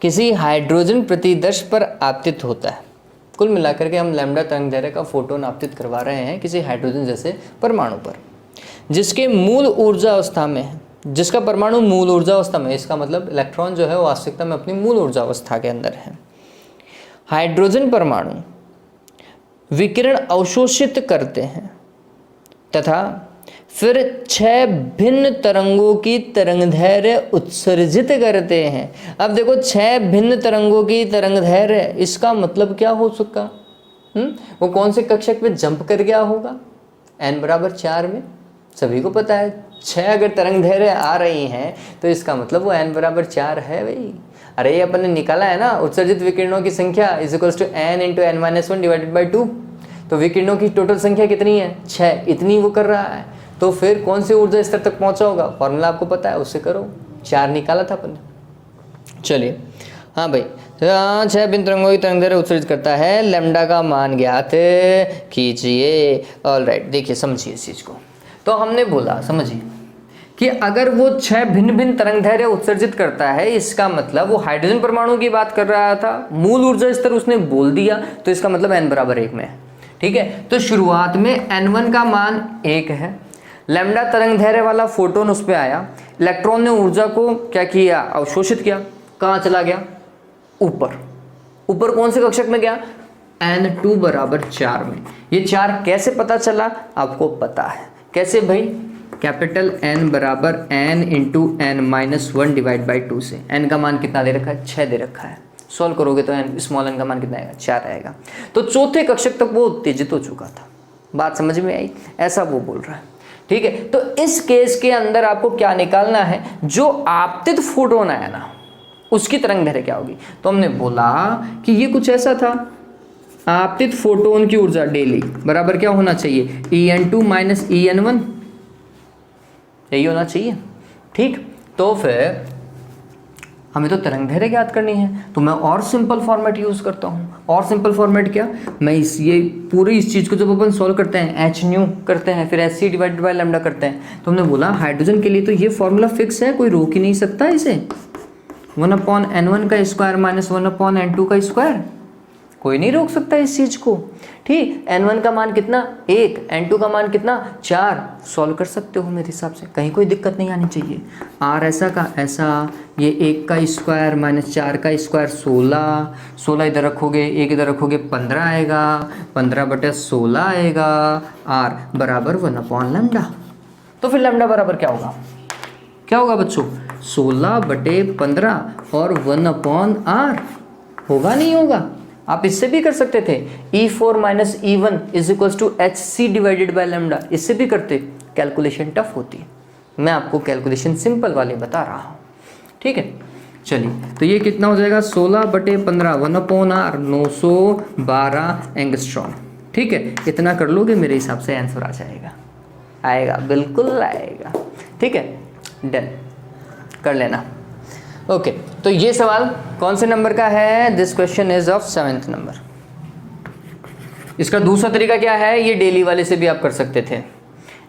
किसी हाइड्रोजन प्रतिदर्श पर आपतित होता है। कुल मिलाकर के हम लैम्डा तरंग दैर्घ्य का फोटोन आपतित करवा रहे हैं किसी हाइड्रोजन जैसे परमाणु पर, जिसके मूल ऊर्जा अवस्था में है, जिसका परमाणु मूल ऊर्जा अवस्था में, इसका मतलब इलेक्ट्रॉन जो है वो वास्तविकता में अपनी मूल ऊर्जा अवस्था के अंदर है। हाइड्रोजन परमाणु विकिरण अवशोषित करते हैं तथा फिर 6 भिन्न तरंगों की तरंगदैर्घ्य उत्सर्जित करते हैं। अब देखो 6 भिन्न तरंगों की तरंगदैर्घ्य, इसका मतलब क्या हो सकता, वो कौन से कक्षक में जंप कर गया होगा, n बराबर 4 में। सभी को पता है 6 अगर तरंगदैर्घ्य आ रही हैं तो इसका मतलब वो n बराबर 4 है भाई। अरे ये अपन ने निकाला है ना, उत्सर्जित विकिरणों की संख्या is equals to n into n-1 divided by 2। तो विकिरणों की टोटल संख्या कितनी है, 6, इतनी वो कर रहा है। तो फिर कौन सी ऊर्जा स्तर तक पहुंचा होगा, फॉर्मूला आपको पता है, उससे करो, 4 निकाला था अपन ने। चलिए हाँ भाई, 6 भिन्न तरंगों की तरंगदैर्घ्य उत्सर्जित करता है, लैम्डा का मान ज्ञात कीजिए। ऑलराइट, देखिए समझिए इस चीज को। तो हमने बोला, समझिए कि अगर वो 6 भिन्न भिन्न तरंगदैर्घ्य उत्सर्जित करता है, इसका मतलब वो हाइड्रोजन परमाणु की बात कर रहा था, मूल ऊर्जा स्तर उसने बोल दिया, तो इसका मतलब n बराबर 1 में है, ठीक है। तो शुरुआत में n1 का मान 1 है, लैम्डा तरंगदैर्घ्य वाला फोटोन उस पर आया, इलेक्ट्रॉन ने ऊर्जा को क्या किया, अवशोषित किया, कहाँ चला गया, ऊपर। ऊपर कौन से कक्षक में गया, n2 बराबर 4 में। ये 4 कैसे पता चला, आपको पता है कैसे भाई, कैपिटल N बराबर n into n-1 divide by 2 से। n का मान कितना दे रखा है, 6 दे रखा है। सॉल्व करोगे तो n स्मॉल n का मान कितना आएगा, 4 आएगा। तो चौथे कक्षक तक वो उत्तेजित हो चुका था। बात समझ में आई, ऐसा वो बोल रहा है, ठीक है। तो इस केस के अंदर आपको क्या निकालना है, जो आपतित फोटोन आया ना उसकी तरंगदैर्घ्य क्या होगी। तो हमने बोला कि ये कुछ ऐसा था, आपतित फोटोन की ऊर्जा डेली बराबर क्या होना चाहिए, En2 माइनस En1, यही होना चाहिए, ठीक। तो फिर हमें तो तरंगदैर्घ्य ज्ञात करनी है, तो मैं और सिंपल फॉर्मेट यूज करता हूँ। और सिंपल फॉर्मेट क्या, मैं ये पूरी इस चीज़ को जब अपन सॉल्व करते हैं, h न्यू करते हैं, फिर hc डिवाइडेड बाय लैम्डा करते हैं, तो हमने बोला हाइड्रोजन के लिए तो ये फॉर्मूला फिक्स है, कोई रोक ही नहीं सकता इसे। 1/n1 का स्क्वायर माइनस 1/n2 का स्क्वायर, कोई नहीं रोक सकता इस चीज को, ठीक। n1 का मान कितना, 1, n2 का मान कितना, 4। सॉल्व कर सकते हो मेरे हिसाब से, कहीं कोई दिक्कत नहीं आनी चाहिए। r ऐसा का ऐसा, ये 1 का स्क्वायर माइनस 4 का स्क्वायर 16 इधर रखोगे, 1 इधर रखोगे 15 आएगा, 15/16 आएगा, r बराबर 1/λ। तो फिर लैम्डा बराबर क्या होगा, क्या होगा बच्चों, 16/15 और 1/r होगा नहीं होगा? आप इससे भी कर सकते थे, E4 minus E1 is equals to HC divided by lambda, इससे भी करते, कैलकुलेशन टफ होती है। मैं आपको कैलकुलेशन सिंपल वाले बता रहा हूँ, ठीक है। चलिए, तो ये कितना हो जाएगा? 16/15 1/r 912 एंगस्ट्रॉम, ठीक है। इतना कर लोगे, मेरे हिसाब से आंसर आ जाएगा, आएगा, बिल्कुल आएगा, ठीक है। डन कर लेना। ओके, तो ये सवाल कौन से नंबर का है? This question is of 7th number. इसका दूसरा तरीका क्या है? ये डेली वाले से भी आप कर सकते थे,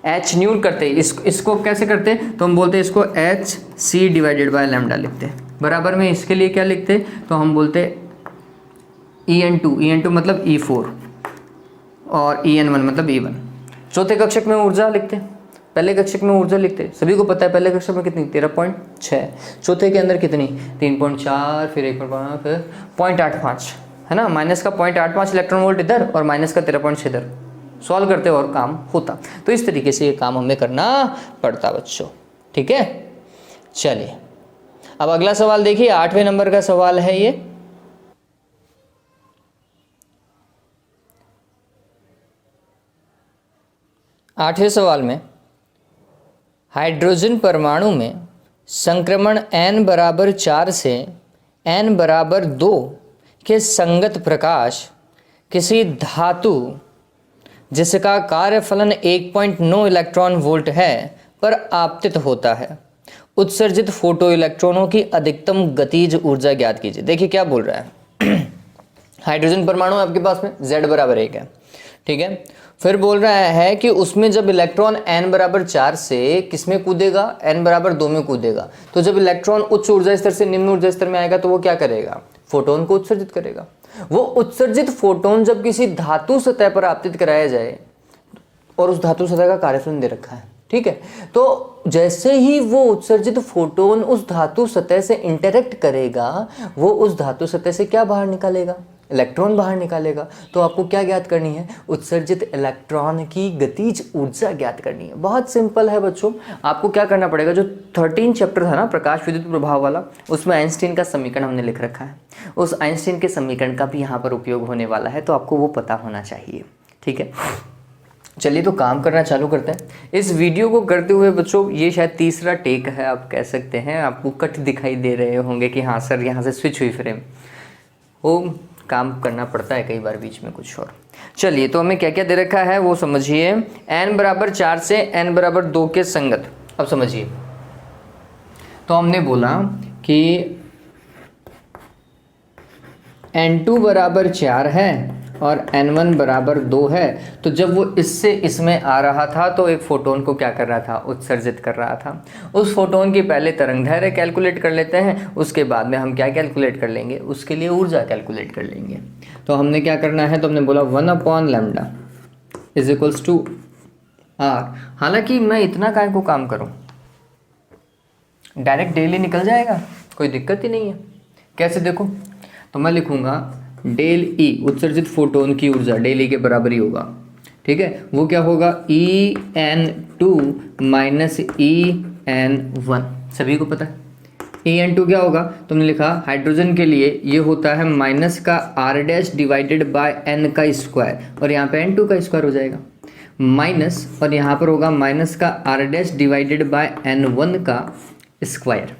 एच न्यूट करते, इसको कैसे करते? तो हम बोलते इसको HC डिवाइडेड बाय लैम्डा लिखते, बराबर में इसके लिए क्या लिखते? तो हम बोलते EN2 मतलब E4 और EN1 मतलब E1। चौथे कक्षक में ऊर्जा लिखते, पहले कक्षक में ऊर्जा लिखते, सभी को पता है पहले कक्षक में कितनी? 13.6, चौथे के अंदर कितनी? 3.4, फिर 1.5, फिर 0.85, है ना। माइनस का 0.85 इलेक्ट्रॉन वोल्ट इधर और माइनस का 13.6 इधर, सॉल्व करते और काम होता। तो इस तरीके से ये काम हमें करना पड़ता बच्चों, ठीक है। चलिए, अब अगला सवाल देखिए, 8वें नंबर का सवाल है ये। आठवें सवाल में हाइड्रोजन परमाणु में संक्रमण n=4 से n=2 के संगत प्रकाश किसी धातु जिसका कार्यफलन 1.9 इलेक्ट्रॉन वोल्ट है पर आपतित होता है, उत्सर्जित फोटो इलेक्ट्रॉनों की अधिकतम गतिज ऊर्जा ज्ञात कीजिए। देखिए क्या बोल रहा है। हाइड्रोजन परमाणु आपके पास में Z=1 है, ठीक है। फिर बोल रहा है कि उसमें जब इलेक्ट्रॉन n=4 से किसमें कूदेगा? n=2 में कूदेगा। तो जब इलेक्ट्रॉन उच्च ऊर्जा स्तर से निम्न ऊर्जा स्तर में आएगा तो वो क्या करेगा? फोटोन को उत्सर्जित करेगा। वो उत्सर्जित फोटोन जब किसी धातु सतह पर आपतित कराया जाए, और उस धातु सतह का कार्यफलन दे रखा है, ठीक है, तो जैसे ही वो उत्सर्जित फोटोन उस धातु सतह से इंटरेक्ट करेगा, वो उस धातु सतह से क्या बाहर निकालेगा? इलेक्ट्रॉन बाहर निकालेगा। तो आपको क्या ज्ञात करनी है? उत्सर्जित इलेक्ट्रॉन की गतिज ऊर्जा ज्ञात करनी है। बहुत सिंपल है बच्चों, आपको क्या करना पड़ेगा? जो 13 चैप्टर था ना प्रकाश विद्युत प्रभाव वाला, उसमें आइंस्टीन का समीकरण हमने लिख रखा है, उस आइंस्टीन के समीकरण का भी यहाँ पर उपयोग होने वाला है, तो आपको वो पता होना चाहिए, ठीक है। चलिए, तो काम करना चालू करते हैं। इस वीडियो को करते हुए बच्चों ये शायद तीसरा टेक है, आप कह सकते हैं। आपको कट दिखाई दे रहे होंगे कि हाँ सर यहाँ से स्विच हुई फ्रेम, वो काम करना पड़ता है कई बार बीच में कुछ और। चलिए, तो हमें क्या क्या दे रखा है वो समझिए। n=4 से n=2 के संगत। अब समझिए, तो हमने बोला कि n2=4 है और n1=2 है, तो जब वो इससे इसमें आ रहा था तो एक फोटोन को क्या कर रहा था? उत्सर्जित कर रहा था। उस फोटोन की पहले तरंगदैर्घ्य कैलकुलेट कर लेते हैं, उसके बाद में हम क्या कैलकुलेट कर लेंगे? उसके लिए ऊर्जा कैलकुलेट कर लेंगे। तो हमने क्या करना है? तो हमने बोला 1/λ = r। हालांकि मैं इतना काय को काम करूं, डायरेक्ट डेली निकल जाएगा, कोई दिक्कत ही नहीं है। कैसे देखो, तो मैं लिखूंगा डेल ई, उत्सर्जित फोटोन की ऊर्जा डेल ई के बराबर ही होगा, ठीक है। वो क्या होगा? EN2 माइनस EN1, सभी को पता है। EN2 क्या होगा? तुमने लिखा हाइड्रोजन के लिए ये होता है माइनस का r' डिवाइडेड बाय n का स्क्वायर, और यहाँ पे n2 का स्क्वायर हो जाएगा माइनस, और यहाँ पर होगा माइनस का r' डिवाइडेड बाय n1 का स्क्वायर,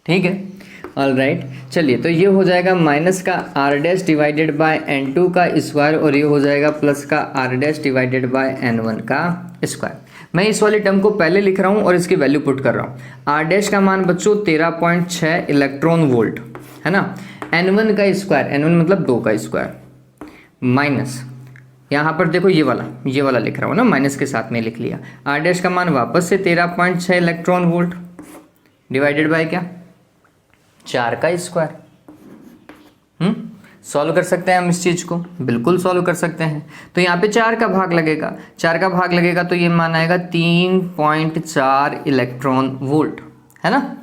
ठीक है। ऑल राइट, चलिए, तो ये हो जाएगा माइनस का r' डिवाइडेड बाय n2 का स्क्वायर, और ये हो जाएगा प्लस का r' डिवाइडेड बाय n1 का स्क्वायर। मैं इस वाले टर्म को पहले लिख रहा हूँ और इसकी वैल्यू पुट कर रहा हूँ। r' का मान बच्चों 13.6 इलेक्ट्रॉन वोल्ट है ना। n1 का स्क्वायर, n1 मतलब 2 का स्क्वायर, माइनस यहाँ पर देखो ये वाला लिख रहा हूँ ना, माइनस के साथ में लिख लिया। r' का मान वापस से 13.6 इलेक्ट्रॉन वोल्ट डिवाइडेड बाय क्या? 4 का स्क्वायर। सॉल्व कर सकते हैं हम इस चीज़ को, बिल्कुल सॉल्व कर सकते हैं। तो यहाँ पे 4 का भाग लगेगा, 4 का भाग लगेगा तो ये मान आएगा 3.4 इलेक्ट्रॉन वोल्ट, है ना।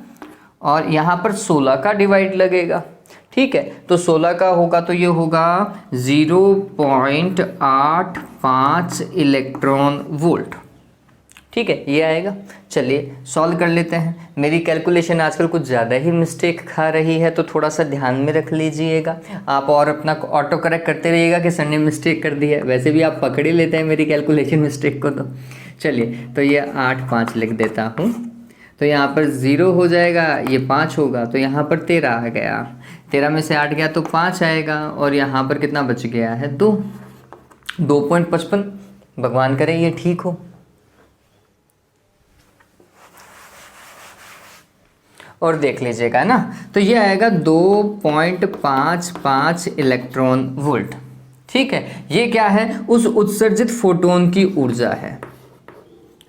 और यहाँ पर 16 का डिवाइड लगेगा, ठीक है। तो 16 का होगा तो ये होगा 0.85 इलेक्ट्रॉन वोल्ट, ठीक है, ये आएगा। चलिए सॉल्व कर लेते हैं। मेरी कैलकुलेशन आजकल कुछ ज़्यादा ही मिस्टेक खा रही है, तो थोड़ा सा ध्यान में रख लीजिएगा आप, और अपना ऑटो करेक्ट करते रहिएगा कि सर ने मिस्टेक कर दी है। वैसे भी आप पकड़ ही लेते हैं मेरी कैलकुलेशन मिस्टेक को। तो चलिए, तो ये 8 5 लिख देता हूँ। तो यहाँ पर 0 हो जाएगा, ये 5 होगा, तो यहाँ पर 13 आ गया। 13 में से 8 गया तो 5 आएगा, और यहाँ पर कितना बच गया है? 2.55। भगवान करे ये ठीक हो। और देख लीजिएगा ना, तो ये आएगा 2.55 इलेक्ट्रॉन वोल्ट। ठीक है, ये क्या है? उस उत्सर्जित फोटोन की ऊर्जा है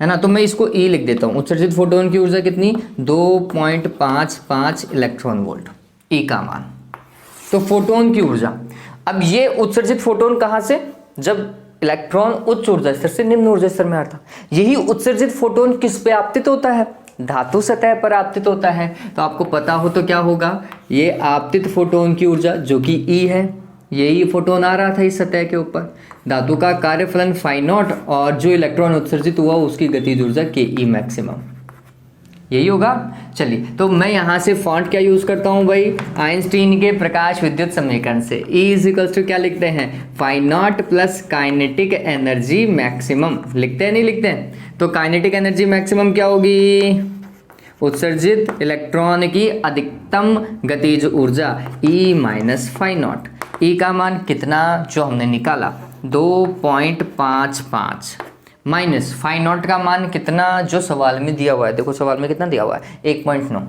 ना। तो मैं इसको E लिख देता हूँ। उत्सर्जित फोटोन की ऊर्जा कितनी? 2.55 इलेक्ट्रॉन वोल्ट, E का मान। तो फोटोन की ऊर्जा, अब ये उत्सर्जित फोटोन कहाँ से? जब इलेक्ट्रॉन उच्च ऊर्जा स्तर से निम्न ऊर्जा स्तर में आता, यही उत्सर्जित फोटोन किस पे आपतित होता है? धातु सतह पर आपतित होता है। तो आपको पता हो तो क्या होगा? ये आपतित फोटोन की ऊर्जा जो कि E है, यही फोटोन आ रहा था इस सतह के ऊपर। धातु का कार्यफलन φ0 और जो इलेक्ट्रॉन उत्सर्जित हुआ उसकी गतिज ऊर्जा ke मैक्सिमम, यही होगा। चलिए, तो मैं यहाँ से फॉन्ट क्या यूज करता हूँ भाई? आइंस्टीन के प्रकाश विद्युत समीकरण से E इक्वल्स टू क्या लिखते हैं? φ0 प्लस काइनेटिक एनर्जी मैक्सिमम। लिखते हैं नहीं लिखते हैं? तो काइनेटिक एनर्जी मैक्सिमम क्या होगी? उत्सर्जित इलेक्ट्रॉन की अधिकतम गतिज ऊर्जा E माइनस φ0। E का मान कितना जो हमने निकाला? 2.55 माइनस φ0 का मान कितना जो सवाल में दिया हुआ है। देखो सवाल में कितना दिया हुआ है? 1.9।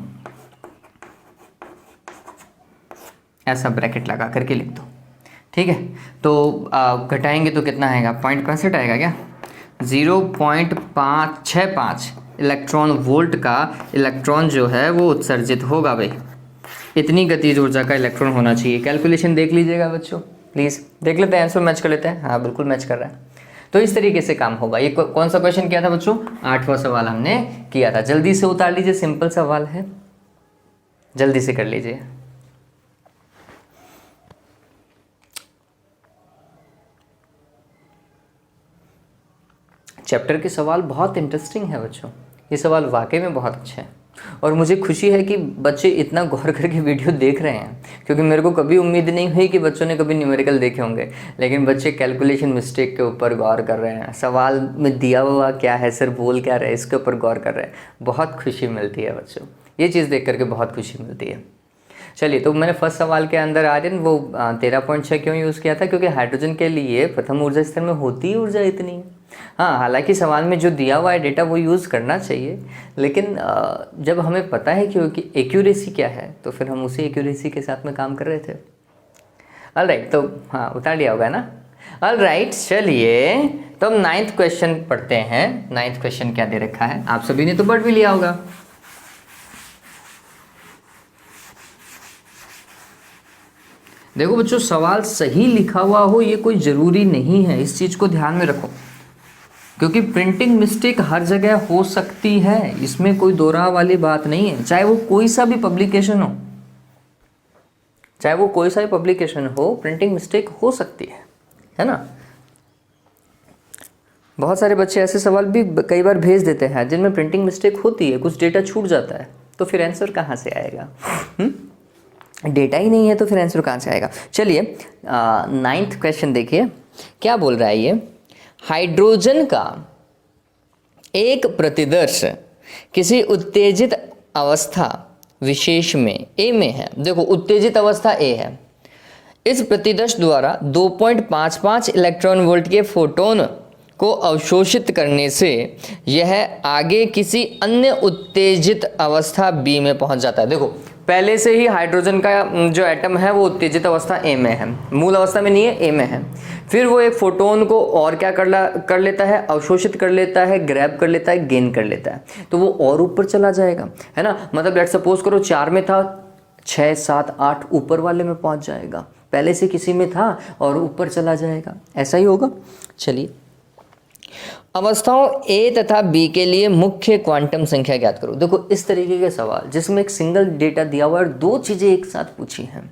ऐसा ब्रैकेट लगा करके लिख दो। ठीक है, तो घटाएंगे तो कितना आएगा? 0.65 आएगा क्या? 0.565 इलेक्ट्रॉन वोल्ट का इलेक्ट्रॉन जो है वो उत्सर्जित होगा भाई। इतनी गतिज ऊर्जा का इलेक्ट्रॉन होना चाहिए। कैलकुलेशन देख लीजिएगा बच्चों, प्लीज़ देख लेते हैं, आंसर मैच कर लेते हैं। हाँ बिल्कुल मैच कर रहा है। तो इस तरीके से काम होगा। ये कौन सा क्वेश्चन किया था बच्चों? 8वां सवाल हमने किया था। जल्दी से उतार लीजिए, सिंपल सवाल है, जल्दी से कर लीजिए। चैप्टर के सवाल बहुत इंटरेस्टिंग है बच्चों, ये सवाल वाकई में बहुत अच्छे हैं। और मुझे खुशी है कि बच्चे इतना गौर करके वीडियो देख रहे हैं, क्योंकि मेरे को कभी उम्मीद नहीं हुई कि बच्चों ने कभी न्यूमेरिकल देखे होंगे, लेकिन बच्चे कैलकुलेशन मिस्टेक के ऊपर गौर कर रहे हैं। सवाल में दिया हुआ क्या है, सर बोल क्या रहे हैं, इसके ऊपर गौर कर रहे हैं। बहुत खुशी मिलती है बच्चों, ये चीज़ देख करके बहुत खुशी मिलती है। चलिए, तो मैंने फर्स्ट सवाल के अंदर आयरन वो 13.6 क्यों यूज़ किया था? क्योंकि हाइड्रोजन के लिए प्रथम ऊर्जा स्तर में होती ही ऊर्जा इतनी है। हाँ, हालांकि सवाल में जो दिया हुआ है डेटा वो यूज़ करना चाहिए, लेकिन जब हमें पता है कि एक्यूरेसी क्या है, तो फिर हम उसी एक्यूरेसी के साथ में काम कर रहे थे। ऑलराइट, तो हाँ उतार लिया होगा ना। ऑलराइट, चलिए तो हम 9th क्वेश्चन पढ़ते हैं। 9th क्वेश्चन क्या दे रखा है? आप सभी ने तो पढ़ भी लिया होगा। देखो बच्चों, सवाल सही लिखा हुआ हो ये कोई ज़रूरी नहीं है, इस चीज़ को ध्यान में रखो, क्योंकि प्रिंटिंग मिस्टेक हर जगह हो सकती है, इसमें कोई दो राह वाली बात नहीं है। चाहे वो कोई सा भी पब्लिकेशन हो, चाहे वो कोई सा भी पब्लिकेशन हो, प्रिंटिंग मिस्टेक हो सकती है ना। बहुत सारे बच्चे ऐसे सवाल भी कई बार भेज देते हैं जिनमें प्रिंटिंग मिस्टेक होती है, कुछ डेटा छूट जाता है, तो फिर आंसर कहाँ से आएगा? डेटा ही नहीं है तो फिर आंसर कहाँ से आएगा? चलिए 9th क्वेश्चन देखिए क्या बोल रहा है ये। हाइड्रोजन का एक प्रतिदर्श किसी उत्तेजित अवस्था विशेष में ए में है। देखो उत्तेजित अवस्था ए है। इस प्रतिदर्श द्वारा 2.55 इलेक्ट्रॉन वोल्ट के फोटोन को अवशोषित करने से यह आगे किसी अन्य उत्तेजित अवस्था बी में पहुंच जाता है। देखो पहले से ही हाइड्रोजन का जो एटम है वो उत्तेजित अवस्था ए में है, मूल अवस्था में नहीं है, ए में है। फिर वो एक फोटोन को और क्या कर लेता है? अवशोषित कर लेता है, ग्रैब कर लेता है, गेन कर लेता है, तो वो और ऊपर चला जाएगा, है ना। मतलब लेट्स सपोज करो 4 में था, 6, 7, 8 ऊपर वाले में पहुंच जाएगा, पहले से किसी में था और ऊपर चला जाएगा, ऐसा ही होगा। चलिए, अवस्थाओं ए तथा बी के लिए मुख्य क्वांटम संख्या ज्ञात करो। देखो इस तरीके के सवाल जिसमें एक सिंगल डेटा दिया हुआ है और 2 चीज़ें एक साथ पूछी हैं,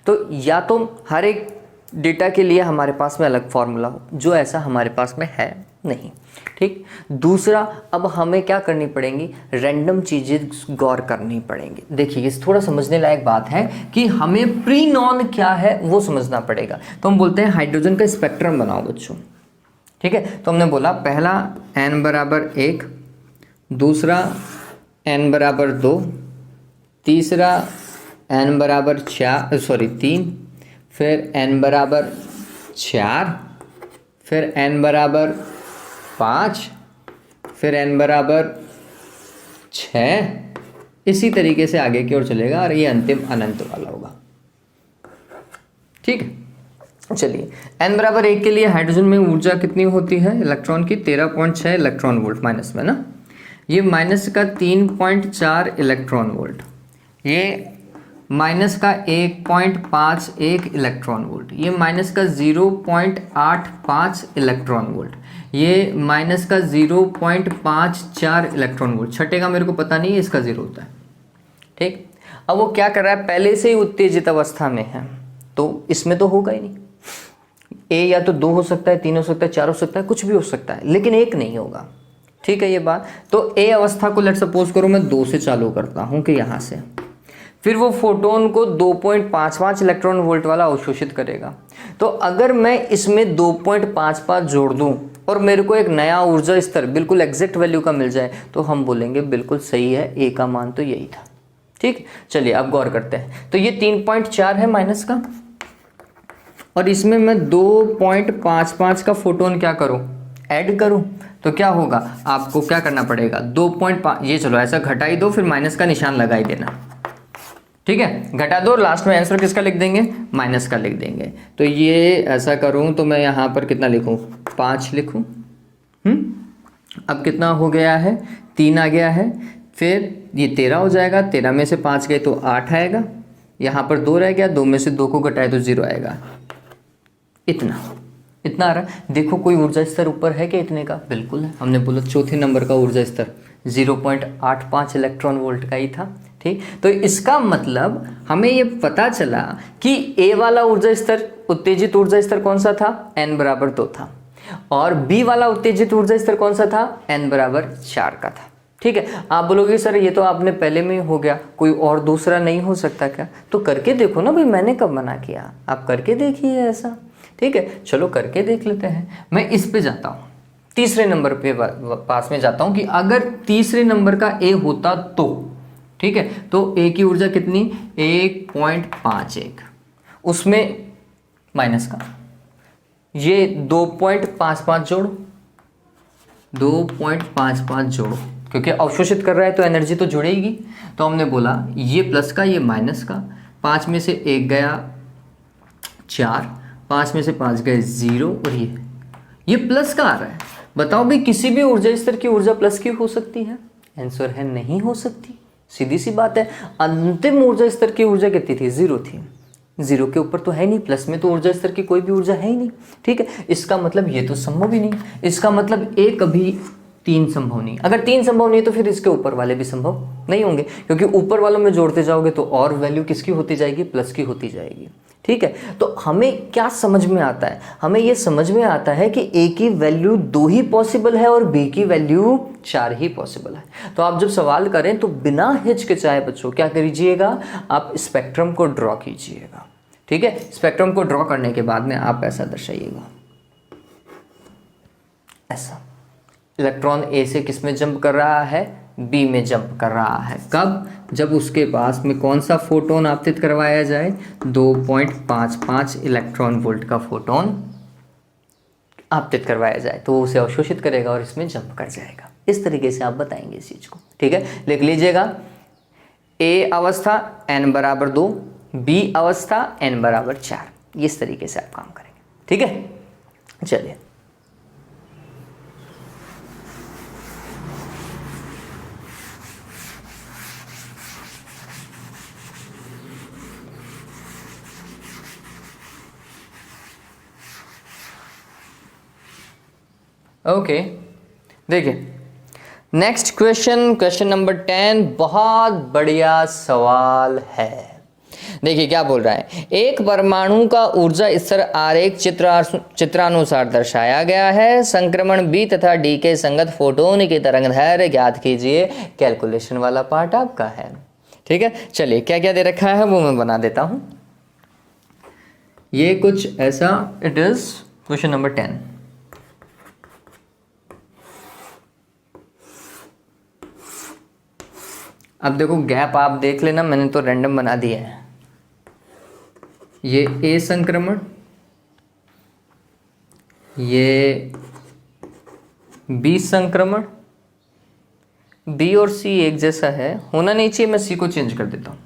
तो या तो हर एक डेटा के लिए हमारे पास में अलग फॉर्मूला हो, जो ऐसा हमारे पास में है नहीं। ठीक, दूसरा, अब हमें क्या करनी पड़ेंगी, रैंडम चीज़ें गौर करनी पड़ेंगी। देखिए ये थोड़ा समझने लायक बात है कि हमें प्री नॉन क्या है वो समझना पड़ेगा। तो हम बोलते हैं हाइड्रोजन का स्पेक्ट्रम बनाओ बच्चों। ठीक है, तो हमने बोला पहला n बराबर 1, दूसरा n बराबर 2, तीसरा n बराबर 3, फिर n बराबर 4, फिर n बराबर 5, फिर n बराबर 6, इसी तरीके से आगे की ओर चलेगा और ये अंतिम अनंत वाला होगा। ठीक है, चलिए n बराबर 1 के लिए हाइड्रोजन में ऊर्जा कितनी होती है इलेक्ट्रॉन की, 13.6 इलेक्ट्रॉन वोल्ट माइनस में ना, ये माइनस का 3.4 इलेक्ट्रॉन वोल्ट, ये माइनस का 1.51 इलेक्ट्रॉन वोल्ट, ये माइनस का 0.85 इलेक्ट्रॉन वोल्ट, ये माइनस का 0.54 इलेक्ट्रॉन वोल्ट। छठे का मेरे को पता नहीं है, इसका 0 होता है। ठीक, अब वो क्या कर रहा है, पहले से ही उत्तेजित अवस्था में है तो इसमें तो होगा ही नहीं। ए या तो 2 हो सकता है, 3 हो सकता है, 4 हो सकता है, कुछ भी हो सकता है, लेकिन 1 नहीं होगा। ठीक है ये बात। तो ए अवस्था को लेट सपोज करो मैं 2 से चालू करता हूँ कि यहाँ से, फिर वो फोटोन को 2.55 इलेक्ट्रॉन वोल्ट वाला अवशोषित करेगा। तो अगर मैं इसमें 2.55 जोड़ दूं और मेरे को एक नया ऊर्जा स्तर बिल्कुल एग्जैक्ट वैल्यू का मिल जाए तो हम बोलेंगे बिल्कुल सही है, ए का मान तो यही था। ठीक, चलिए अब गौर करते हैं। तो ये 3.4 है माइनस का, और इसमें मैं 2.55 का फोटोन क्या करूं, ऐड करूं। तो क्या होगा, आपको क्या करना पड़ेगा, 2.5, ये चलो ऐसा घटा ही दो, फिर माइनस का निशान लगा ही देना। ठीक है, घटा दो, लास्ट में आंसर किसका लिख देंगे, माइनस का लिख देंगे। तो ये ऐसा करूं तो मैं यहाँ पर कितना लिखूं, 5 लिखूं। अब कितना हो गया है, 3 आ गया है, फिर ये 13 हो जाएगा, 13 में से 5 गए तो 8 आएगा, यहाँ पर 2 रह गया, 2 में से 2 को घटाए तो 0 आएगा। इतना आ रहा है। देखो कोई ऊर्जा स्तर ऊपर है क्या इतने का, बिल्कुल है। हमने बोला चौथे नंबर का ऊर्जा स्तर 0.85 इलेक्ट्रॉन वोल्ट का ही था। ठीक, तो इसका मतलब हमें ये पता चला कि ए वाला ऊर्जा स्तर, उत्तेजित ऊर्जा स्तर कौन सा था, n बराबर 2 था, और बी वाला उत्तेजित ऊर्जा स्तर कौन सा था, n बराबर 4 का था। ठीक है, आप बोलोगे सर ये तो आपने पहले में हो गया, कोई और दूसरा नहीं हो सकता क्या, तो करके देखो ना भाई, मैंने कब मना किया, आप करके देखिए ऐसा। ठीक है, चलो करके देख लेते हैं। मैं इस पे जाता हूँ, तीसरे नंबर पे पास में जाता हूँ कि अगर तीसरे नंबर का ए होता तो, ठीक है, तो ए की ऊर्जा कितनी, 1.51, उसमें माइनस का ये 2.55 जोड़ो, 2.55 जोड़ो, क्योंकि अवशोषित कर रहा है तो एनर्जी तो जुड़ेगी। तो हमने बोला ये प्लस का, ये माइनस का, 5 में से 1 गया 4, 5 में से 5 गए 0, और ये प्लस का आ रहा है। बताओ भाई किसी भी ऊर्जा स्तर की ऊर्जा प्लस की हो सकती है, आंसर है नहीं हो सकती, सीधी सी बात है। अंतिम ऊर्जा स्तर की ऊर्जा कितनी थी, 0 थी, 0 के ऊपर तो है नहीं, प्लस में तो ऊर्जा स्तर की कोई भी ऊर्जा है ही नहीं। ठीक है, इसका मतलब ये तो संभव ही नहीं, इसका मतलब ए कभी 3 संभव नहीं। अगर 3 संभव नहीं तो फिर इसके ऊपर वाले भी संभव नहीं होंगे, क्योंकि ऊपर वालों में जोड़ते जाओगे तो और वैल्यू किसकी होती जाएगी, प्लस की होती जाएगी। ठीक है, तो हमें क्या समझ में आता है, हमें ये समझ में आता है कि ए की वैल्यू 2 ही पॉसिबल है और बी की वैल्यू 4 ही पॉसिबल है। तो आप जब सवाल करें तो बिना हिचकिचाए बच्चों क्या करिएगा, आप स्पेक्ट्रम को ड्रॉ कीजिएगा। ठीक है, स्पेक्ट्रम को ड्रॉ करने के बाद में आप ऐसा दर्शाइएगा, ऐसा इलेक्ट्रॉन ए से किस में जंप कर रहा है, बी में जंप कर रहा है। कब, जब उसके पास में कौन सा फोटोन आपतित करवाया जाए, 2.55 इलेक्ट्रॉन वोल्ट का फोटोन आपतित करवाया जाए, तो उसे अवशोषित करेगा और इसमें जंप कर जाएगा। इस तरीके से आप बताएंगे इस चीज को। ठीक है, लिख लीजिएगा, ए अवस्था n बराबर 2, बी अवस्था n बराबर 4, इस तरीके से आप काम करेंगे। ठीक है, चलिए ओके, देखिए नेक्स्ट क्वेश्चन, क्वेश्चन नंबर 10, बहुत बढ़िया सवाल है। देखिए क्या बोल रहा है, एक परमाणु का ऊर्जा स्तर आरेख चित्रानुसार दर्शाया गया है। संक्रमण बी तथा डी के संगत फोटोन की तरंगदैर्घ्य ज्ञात कीजिए। कैलकुलेशन वाला पार्ट आपका है। ठीक है, चलिए क्या क्या दे रखा है वो मैं बना देता हूं। ये कुछ ऐसा, इट इज क्वेश्चन नंबर 10। अब देखो गैप आप देख लेना, मैंने तो रैंडम बना दिया है। ये ए संक्रमण, ये बी संक्रमण, बी और सी एक जैसा है, होना नहीं चाहिए, मैं सी को चेंज कर देता हूं।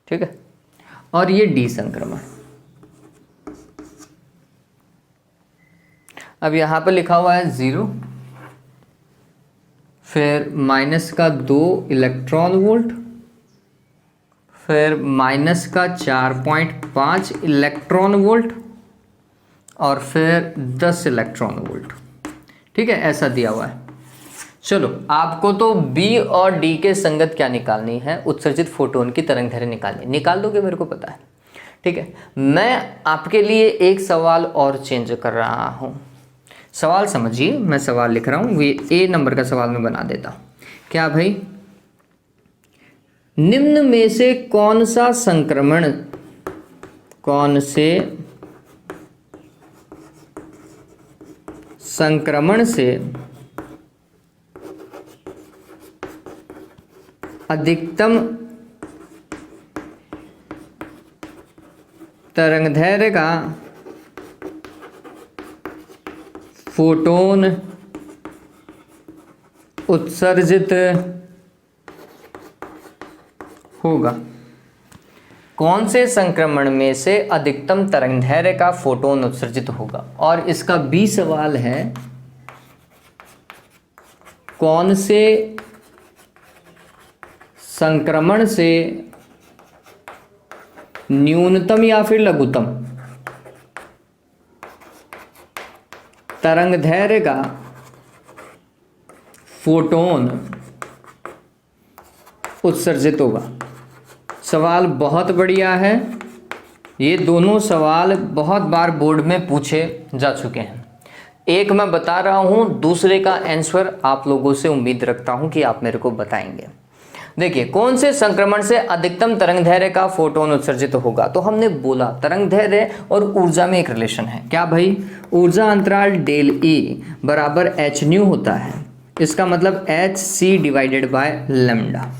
ठीक है, और ये डी संक्रमण। अब यहां पर लिखा हुआ है 0, फिर माइनस का 2 इलेक्ट्रॉन वोल्ट, फिर माइनस का 4.5 इलेक्ट्रॉन वोल्ट, और फिर 10 इलेक्ट्रॉन वोल्ट। ठीक है, ऐसा दिया हुआ है। चलो, आपको तो बी और डी के संगत क्या निकालनी है, उत्सर्जित फोटोन की तरंगदैर्घ्य निकालनी, निकाल दोगे, मेरे को पता है। ठीक है, मैं आपके लिए एक सवाल और चेंज कर रहा हूं। सवाल समझिए, मैं सवाल लिख रहा हूं, ये ए नंबर का सवाल मैं बना देता हूं। क्या भाई, निम्न में से कौन सा संक्रमण, कौन से संक्रमण से अधिकतम तरंगदैर्घ्य का फोटोन उत्सर्जित होगा? कौन से संक्रमण में से अधिकतम तरंगदैर्घ्य का फोटोन उत्सर्जित होगा? और इसका बी सवाल है, कौन से संक्रमण से न्यूनतम या फिर लघुतम तरंगदैर्घ्य का फोटोन उत्सर्जित होगा? सवाल बहुत बढ़िया है। ये दोनों सवाल बहुत बार बोर्ड में पूछे जा चुके हैं। एक मैं बता रहा हूं, दूसरे का आंसर आप लोगों से उम्मीद रखता हूं कि आप मेरे को बताएंगे। देखिए, कौन से संक्रमण से अधिकतम तरंगदैर्घ्य का फोटोन उत्सर्जित होगा? तो हमने बोला तरंगदैर्घ्य और ऊर्जा में एक रिलेशन है। क्या भाई? ऊर्जा अंतराल डेल ई बराबर एच न्यू होता है। इसका मतलब h C divided by lambda.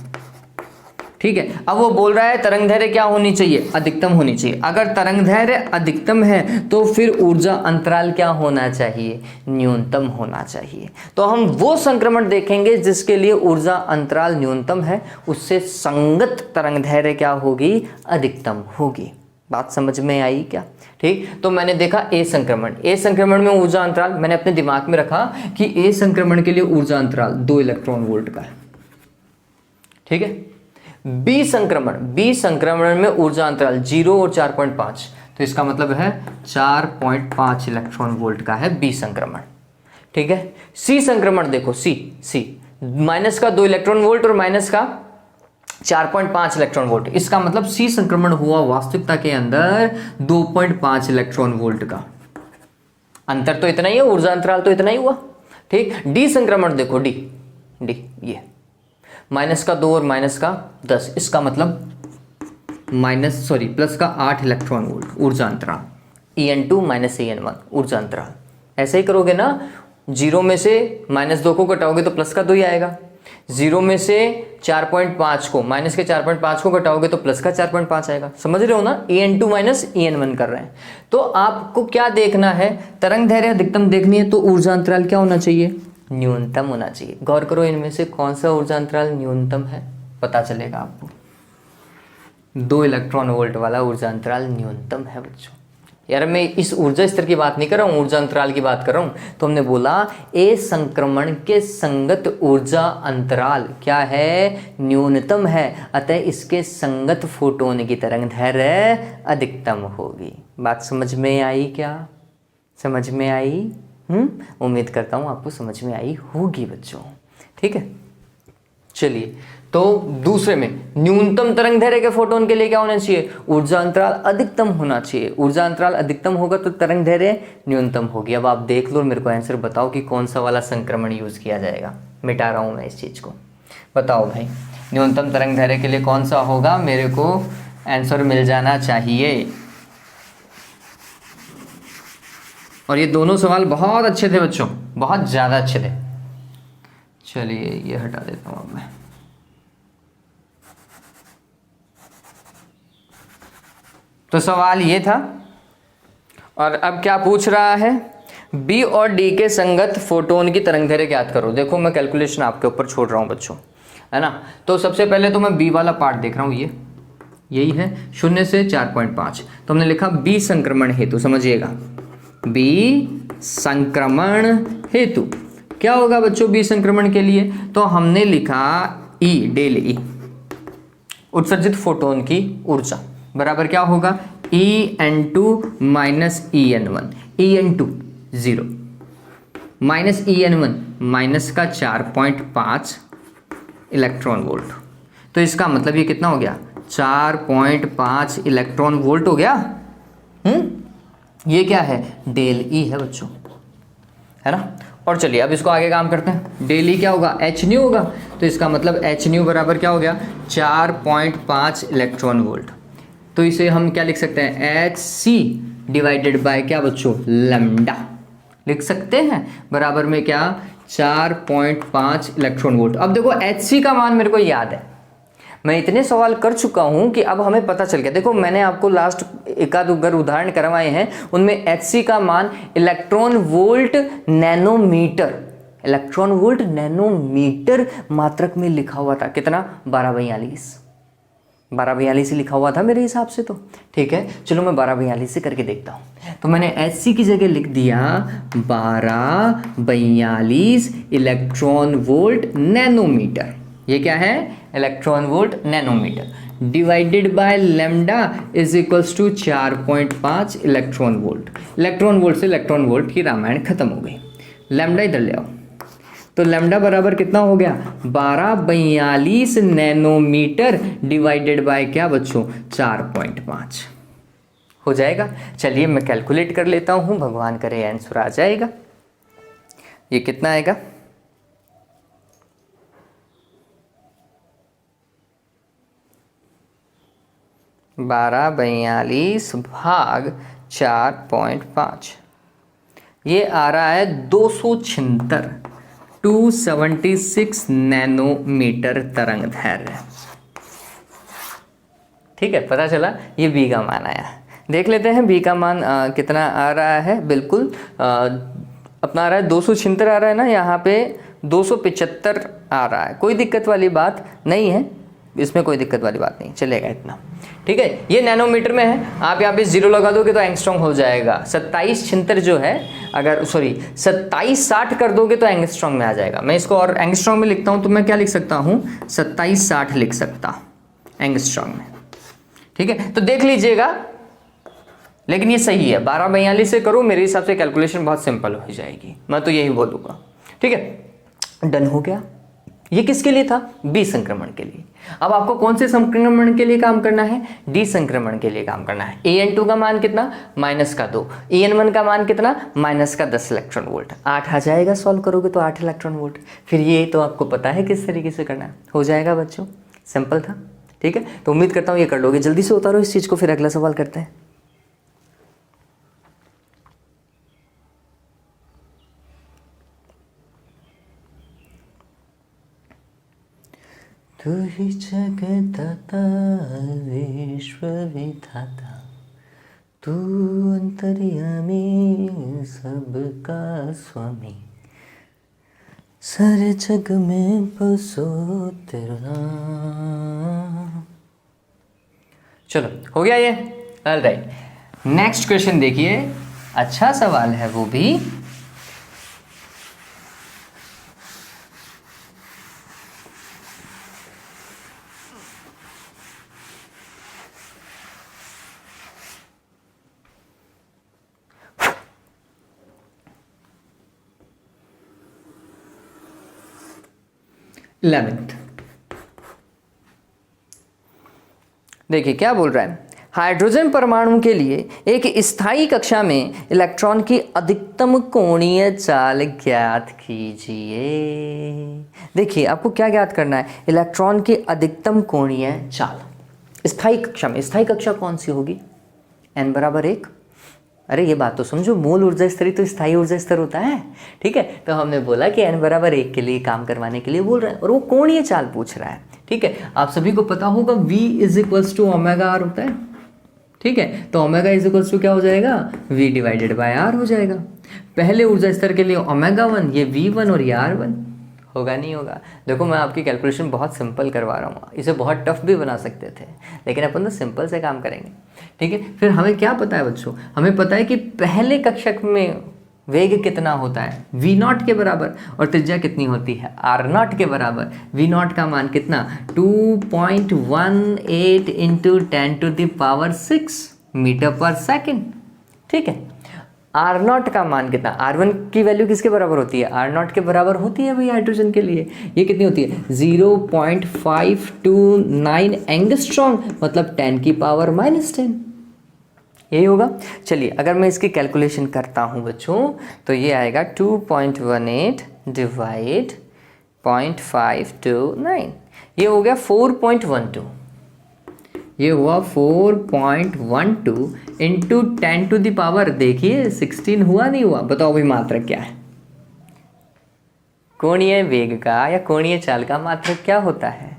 ठीक है, अब वो बोल रहा है तरंगदैर्घ्य क्या होनी चाहिए? अधिकतम होनी चाहिए। अगर तरंगदैर्घ्य अधिकतम है तो फिर ऊर्जा अंतराल क्या होना चाहिए? न्यूनतम होना चाहिए। तो हम वो संक्रमण देखेंगे जिसके लिए ऊर्जा अंतराल न्यूनतम है, उससे संगत तरंगदैर्घ्य क्या होगी? अधिकतम होगी। बात समझ में आई क्या? ठीक, तो मैंने देखा ए संक्रमण, ए संक्रमण में ऊर्जा अंतराल मैंने अपने दिमाग में रखा कि ए संक्रमण के लिए ऊर्जा अंतराल 2 इलेक्ट्रॉन वोल्ट का है। ठीक है, बी संक्रमण, बी संक्रमण में ऊर्जा अंतराल 0 और 4.5, तो इसका मतलब है 4.5 इलेक्ट्रॉन वोल्ट का है बी संक्रमण। ठीक है, सी संक्रमण देखो, सी माइनस का 2 इलेक्ट्रॉन वोल्ट और माइनस का 4.5 इलेक्ट्रॉन वोल्ट, इसका मतलब सी संक्रमण हुआ वास्तविकता के अंदर 2.5 इलेक्ट्रॉन वोल्ट का। अंतर तो इतना ही है, ऊर्जा अंतराल तो इतना ही हुआ। ठीक, डी संक्रमण देखो, डी ये माइनस का 2 और माइनस का 10, इसका मतलब प्लस का 8 इलेक्ट्रॉन वोल्ट ऊर्जा अंतराल। En2 माइनस En1 ऊर्जा अंतराल। ऐसे ही करोगे ना, 0 में से -2 को घटाओगे तो प्लस का 2 ही आएगा। 0 में से 4.5 को, माइनस के 4.5 को घटाओगे तो प्लस का 4.5 आएगा। समझ रहे हो ना? En2 माइनस En1 कर रहे हैं। तो आपको क्या देखना है? तरंगदैर्घ्य अधिकतम देखनी है तो ऊर्जा अंतराल क्या होना चाहिए? न्यूनतम होना चाहिए। गौर करो, इनमें से कौन सा ऊर्जा अंतराल न्यूनतम है, पता चलेगा आपको। 2 इलेक्ट्रॉन वोल्ट वाला ऊर्जा अंतराल न्यूनतम है बच्चों। यार मैं इस ऊर्जा स्तर की बात नहीं कर रहा हूँ, ऊर्जा अंतराल की बात कर रहा हूँ। तो हमने बोला ए संक्रमण के संगत ऊर्जा अंतराल क्या है? न्यूनतम है, अतः इसके संगत फोटोन की तरंगदैर्घ्य अधिकतम होगी। बात समझ में आई क्या? समझ में आई? उम्मीद करता हूँ आपको समझ में आई होगी बच्चों। ठीक है, चलिए, तो दूसरे में न्यूनतम तरंग दैर्घ्य के फोटोन के लिए क्या होना चाहिए, ऊर्जा अंतराल अधिकतम होना चाहिए। ऊर्जा अंतराल अधिकतम होगा तो तरंग दैर्घ्य न्यूनतम होगी। अब आप देख लो, मेरे को आंसर बताओ कि कौन सा वाला संक्रमण यूज किया जाएगा। मिटा रहा हूं मैं इस चीज को, बताओ भाई, न्यूनतम तरंग दैर्घ्य के लिए कौन सा होगा, मेरे को आंसर मिल जाना चाहिए। और ये दोनों सवाल बहुत अच्छे थे बच्चों, बहुत ज्यादा अच्छे थे। चलिए ये हटा देता हूं अब मैं। तो सवाल ये था, और अब क्या पूछ रहा है, बी और डी के संगत फोटोन की तरंग दैर्घ्य ज्ञात करो। देखो मैं कैलकुलेशन आपके ऊपर छोड़ रहा हूं बच्चों, है ना। तो सबसे पहले तो मैं बी वाला पार्ट देख रहा हूं, ये यही है 0 से 4.5। तो हमने लिखा बी संक्रमण हेतु, समझिएगा बी संक्रमण हेतु क्या होगा बच्चों बी संक्रमण के लिए, तो हमने लिखा ई, डेल ई, उत्सर्जित फोटोन की ऊर्जा बराबर क्या होगा, En2 minus En1, En2 0 minus En1 minus का 4.5 इलेक्ट्रॉन वोल्ट। तो इसका मतलब ये कितना हो गया, 4.5 इलेक्ट्रॉन वोल्ट हो गया। ये क्या है, डेल ई है बच्चों, है ना। और चलिए अब इसको आगे काम करते हैं। डेल ई क्या होगा, एच न्यू होगा। तो इसका मतलब एच न्यू बराबर क्या हो गया, 4.5 इलेक्ट्रॉन वोल्ट। तो इसे हम क्या लिख सकते हैं, एच सी डिवाइडेड बाय क्या बच्चों, लैम्डा लिख सकते हैं, बराबर में क्या 4.5 इलेक्ट्रॉन वोल्ट। अब देखो एच सी का मान मेरे को याद है, मैं इतने सवाल कर चुका हूं कि अब हमें पता चल गया। देखो मैंने आपको लास्ट एकाध अगर उदाहरण करवाए हैं, उनमें एचसी का मान electron volt nanometre, electron volt nanometre मात्रक में लिखा हुआ था। कितना, 1242 ही लिखा हुआ था मेरे हिसाब से तो। ठीक है, चलो मैं 1242 से करके देखता हूँ। तो मैंने एचसी की जगह लिख दिया 1242 इलेक्ट्रॉन वोल्ट नैनोमीटर। ये क्या है, electron volt nanometer divided by lambda is equals to 4.5 electron volt. Electron volt से इलेक्ट्रॉन वोल्ट की रामायण खत्म हो गई। लैम्डा इधर ले आओ, तो लैम्डा बराबर कितना हो गया, 1242 नैनोमीटर डिवाइडेड बाय क्या बच्चों, 4.5 हो जाएगा। चलिए मैं कैलकुलेट कर लेता हूं, भगवान करे आंसर आ जाएगा। ये कितना आएगा, 1242 भाग 4.5, ये आ रहा है 276 नैनोमीटर तरंग दैर्घ्य। ठीक है, पता चला ये बी का मान आया। देख लेते हैं बी का मान कितना आ रहा है। बिल्कुल अपना आ रहा है 276 आ रहा है ना, यहाँ पे 275 आ रहा है। कोई दिक्कत वाली बात नहीं है, इसमें कोई दिक्कत वाली बात नहीं, चलेगा इतना। ठीक है, ये नैनोमीटर में है, आप यहाँ पे 0 लगा दोगे तो एंगस्ट्रॉम हो जाएगा। 2776 जो है, अगर सॉरी 2760 कर दोगे तो एंगस्ट्रॉम में आ जाएगा। मैं इसको और एंगस्ट्रॉम में लिखता हूँ, तो मैं क्या लिख सकता हूँ, 2760 लिख सकता एंगस्ट्रॉम में। ठीक है, तो देख लीजिएगा, लेकिन ये सही है। 1242 से करो, मेरे हिसाब से कैलकुलेशन बहुत सिंपल हो जाएगी, मैं तो यही बोलूँगा। ठीक है, डन हो गया। ये किसके लिए था, बी संक्रमण के लिए। अब आपको कौन से संक्रमण के लिए काम करना है, डी संक्रमण के लिए काम करना है। En2 का मान कितना, -2, En1 का मान कितना, -10 इलेक्ट्रॉन वोल्ट। 8 आ जाएगा, सॉल्व करोगे तो 8 इलेक्ट्रॉन वोल्ट। फिर ये तो आपको पता है किस तरीके से करना है, हो जाएगा बच्चों, सिंपल था। ठीक है, तो उम्मीद करता हूँ ये कर लोगे। जल्दी से उतारो इस चीज़ को, फिर अगला सवाल करते हैं। तू ही जगदाता विश्व विधाता, तू अंतर्यामी सबका स्वामी, सारे जग में बसो तेरा नाम। चलो हो गया ये, ऑलराइट। नेक्स्ट क्वेश्चन देखिए, अच्छा सवाल है वो भी। इलेवेंथ, देखिए क्या बोल रहा है, हाइड्रोजन परमाणु के लिए एक स्थायी कक्षा में इलेक्ट्रॉन की अधिकतम कोणीय चाल ज्ञात कीजिए। देखिए आपको क्या ज्ञात करना है, इलेक्ट्रॉन की अधिकतम कोणीय चाल स्थायी कक्षा में। स्थायी कक्षा कौन सी होगी, n बराबर 1। अरे ये बात तो समझो, मूल ऊर्जा स्तर ही तो स्थायी ऊर्जा स्तर होता है। ठीक है, तो हमने बोला कि n बराबर 1 के लिए काम करवाने के लिए बोल रहे हैं, और वो कोणीय चाल पूछ रहा है। ठीक है, आप सभी को पता होगा v इज ओमेगा आर होता है। ठीक है, तो ओमेगा इज क्या हो जाएगा, v डिवाइडेड बाय r हो जाएगा। पहले ऊर्जा स्तर के लिए ओमेगा 1, ये v1 और ये r1 होगा, नहीं होगा। देखो मैं आपकी कैलकुलेशन बहुत सिंपल करवा रहा हूँ, इसे बहुत टफ भी बना सकते थे, लेकिन अपन तो सिंपल से काम करेंगे। ठीक है, फिर हमें क्या पता है बच्चों, हमें पता है कि पहले कक्षक में वेग कितना होता है, v नॉट के बराबर, और त्रिज्या कितनी होती है, r नॉट के बराबर। v नॉट का मान कितना, 2.18 इंटू 10⁶ मीटर पर सेकेंड। ठीक है, आर नॉट का मान कितना, R1 की वैल्यू किसके बराबर होती है, R नॉट के बराबर होती है भाई हाइड्रोजन के लिए। ये कितनी होती है, 0.529 एंगस्ट्रॉम, मतलब 10⁻⁻10। यही होगा। चलिए अगर मैं इसकी कैलकुलेशन करता हूँ बच्चों, तो ये आएगा 2.18 डिवाइड 0.529, ये हो गया 4.12। ये हुआ 4.12 इंटू 10⁻, देखिए 16 हुआ नहीं हुआ, बताओ भाई मात्रक क्या है। कोणीय वेग का या कोणीय चाल का मात्रक क्या होता है,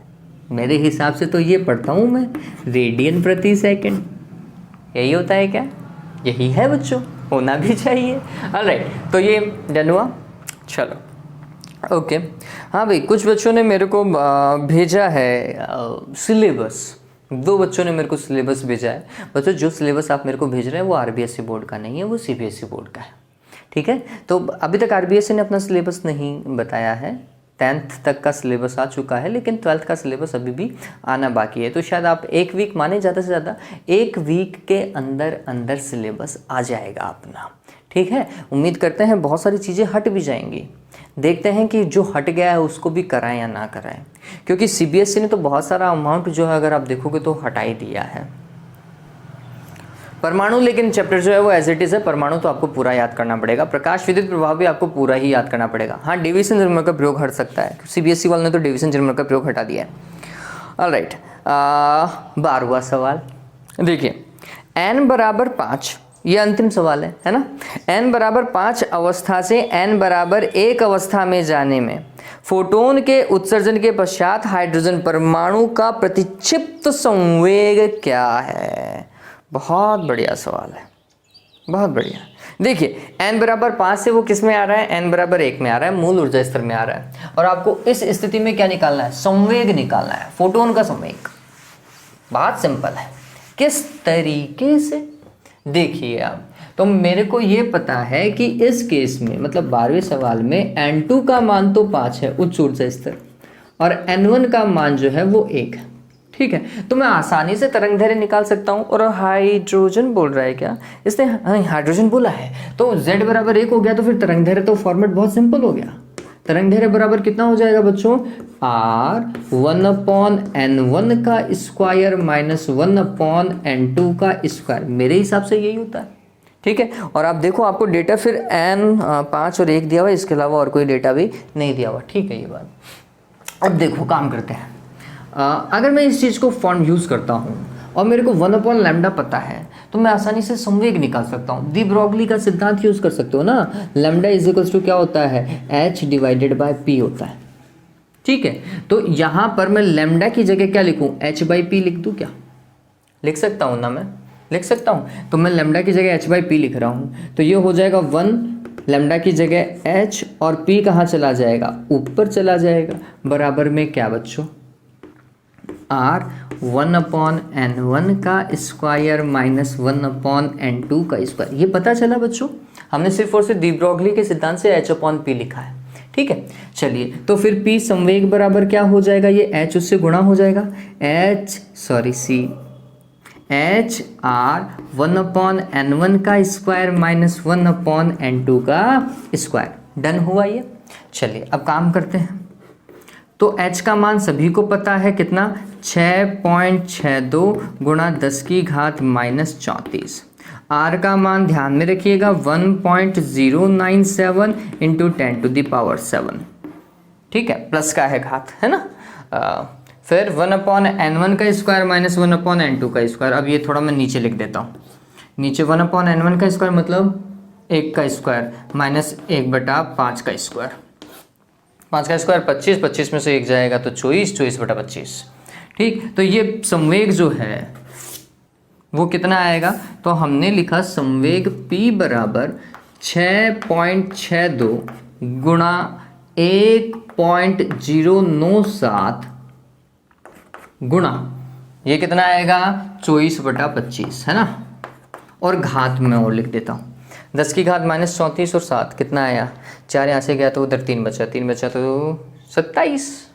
मेरे हिसाब से तो ये पढ़ता हूँ मैं, रेडियन प्रति सेकंड। यही होता है क्या, यही है बच्चों, होना भी चाहिए। ऑलराइट, तो ये डन हुआ। चलो ओके, हाँ भाई कुछ बच्चों ने मेरे को भेजा है सिलेबस, 2 बच्चों ने मेरे को सिलेबस भेजा है। बच्चों जो सिलेबस आप मेरे को भेज रहे हैं वो आरबीएसई बोर्ड का नहीं है, वो सीबीएसई बोर्ड का है। ठीक है, तो अभी तक आरबीएसई ने अपना सिलेबस नहीं बताया है, 10th तक का सिलेबस आ चुका है, लेकिन 12th का सिलेबस अभी भी आना बाकी है। तो शायद आप 1 वीक माने, ज़्यादा से ज़्यादा 1 वीक के अंदर अंदर सिलेबस आ जाएगा अपना। ठीक है, उम्मीद करते हैं बहुत सारी चीज़ें हट भी जाएंगी, देखते हैं कि जो हट गया है उसको भी कराएं या ना कराएं, क्योंकि सीबीएसई ने तो बहुत सारा अमाउंट जो है अगर आप देखोगे तो हटा ही दिया है। परमाणु लेकिन चैप्टर जो है वो एज इट इज है, परमाणु तो आपको पूरा याद करना पड़ेगा, प्रकाश विद्युत प्रभाव भी आपको पूरा ही याद करना पड़ेगा। हाँ, डिवीजन जर्मर का प्रयोग हट सकता है, सीबीएसई वालों ने तो डिवीजन जर्मर का प्रयोग हटा दिया है। ऑलराइट, 12वां सवाल देखिए, n बराबर 5, ये अंतिम सवाल है ना। n बराबर 5 अवस्था से n बराबर 1 अवस्था में जाने में फोटोन के उत्सर्जन के पश्चात हाइड्रोजन परमाणु का प्रतिक्षिप्त संवेग क्या है। बहुत बढ़िया सवाल है, बहुत बढ़िया। देखिए n बराबर 5 से वो किस में आ रहा है, n बराबर 1 में आ रहा है, मूल ऊर्जा स्तर में आ रहा है, और आपको इस स्थिति में क्या निकालना है, संवेग निकालना है, फोटोन का संवेग। बहुत सिंपल है, किस तरीके से देखिए आप, तो मेरे को ये पता है कि इस केस में मतलब 12वें सवाल में n2 का मान तो 5 है उच्च ऊर्जा स्तर, और n1 का मान जो है वो 1 है। ठीक है, तो मैं आसानी से तरंग दैर्घ्य निकाल सकता हूँ। और हाइड्रोजन बोल रहा है क्या, इसने हाइड्रोजन बोला है, तो z बराबर 1 हो गया, तो फिर तरंग दैर्घ्य तो फॉर्मेट बहुत सिंपल हो गया। तरंग दैर्घ्य बराबर कितना हो जाएगा बच्चों, r1/n1 का स्क्वायर माइनस 1/n2 का स्क्वायर, मेरे हिसाब से यही होता है। ठीक है, और आप देखो आपको डेटा फिर n 5 और 1 दिया हुआ है, इसके अलावा और कोई डेटा भी नहीं दिया हुआ। ठीक है, ये बात। अब देखो काम करते हैं, अगर मैं इस चीज़ को फॉर्म यूज़ करता हूँ और मेरे को 1/λ पता है, तो मैं आसानी से संवेग निकाल सकता हूँ। दी ब्रोगली का सिद्धांत यूज़ कर सकते हो ना, लैम्डा इज इक्वल्स टू क्या होता है, h डिवाइडेड बाय p होता है। ठीक है, तो यहाँ पर मैं लैम्डा की जगह क्या लिखूँ, h/p लिख दूँ क्या, लिख सकता हूँ ना, मैं लिख सकता हूँ। तो मैं लैम्डा की जगह h/p लिख रहा हूँ, तो ये हो जाएगा 1 लैम्डा की जगह h, और p कहाँ चला जाएगा, ऊपर चला जाएगा, बराबर में क्या बच्चों, r 1/n1 का स्क्वायर माइनस 1/n2 का स्क्वायर। ये पता चला बच्चों, हमने सिर्फ और सिर्फ दी ब्रोगली के सिद्धांत से h/p लिखा है। ठीक है, चलिए तो फिर p संवेग बराबर क्या हो जाएगा, ये h उससे गुणा हो जाएगा, h r 1/n1 का स्क्वायर माइनस 1/n2 का स्क्वायर। डन हुआ ये। चलिए अब काम करते हैं, तो h का मान सभी को पता है कितना, 6.62 गुणा 10 की घात -34। r का मान ध्यान में रखिएगा 1.097 इंटू 10⁻7। ठीक है, प्लस का है घात, है ना। फिर 1/n1 का स्क्वायर माइनस 1/n2 का स्क्वायर। अब ये थोड़ा मैं नीचे लिख देता हूँ। नीचे 1/n1 का स्क्वायर मतलब 1 का स्क्वायर माइनस 1/5 का स्क्वायर। 5 का स्क्वायर 25, 25 में से 1 जाएगा तो 24, 24/25। ठीक, तो ये संवेग जो है वो कितना आएगा, तो हमने लिखा संवेग P बराबर 6.62 गुणा 1.097 गुणा ये कितना आएगा 24/25, है ना। और घात में और लिख देता हूँ, 10 की घात -34 और 7 कितना आया, 4 यहाँ से गया तो उधर 3 बचा, 3 बचा तो 27,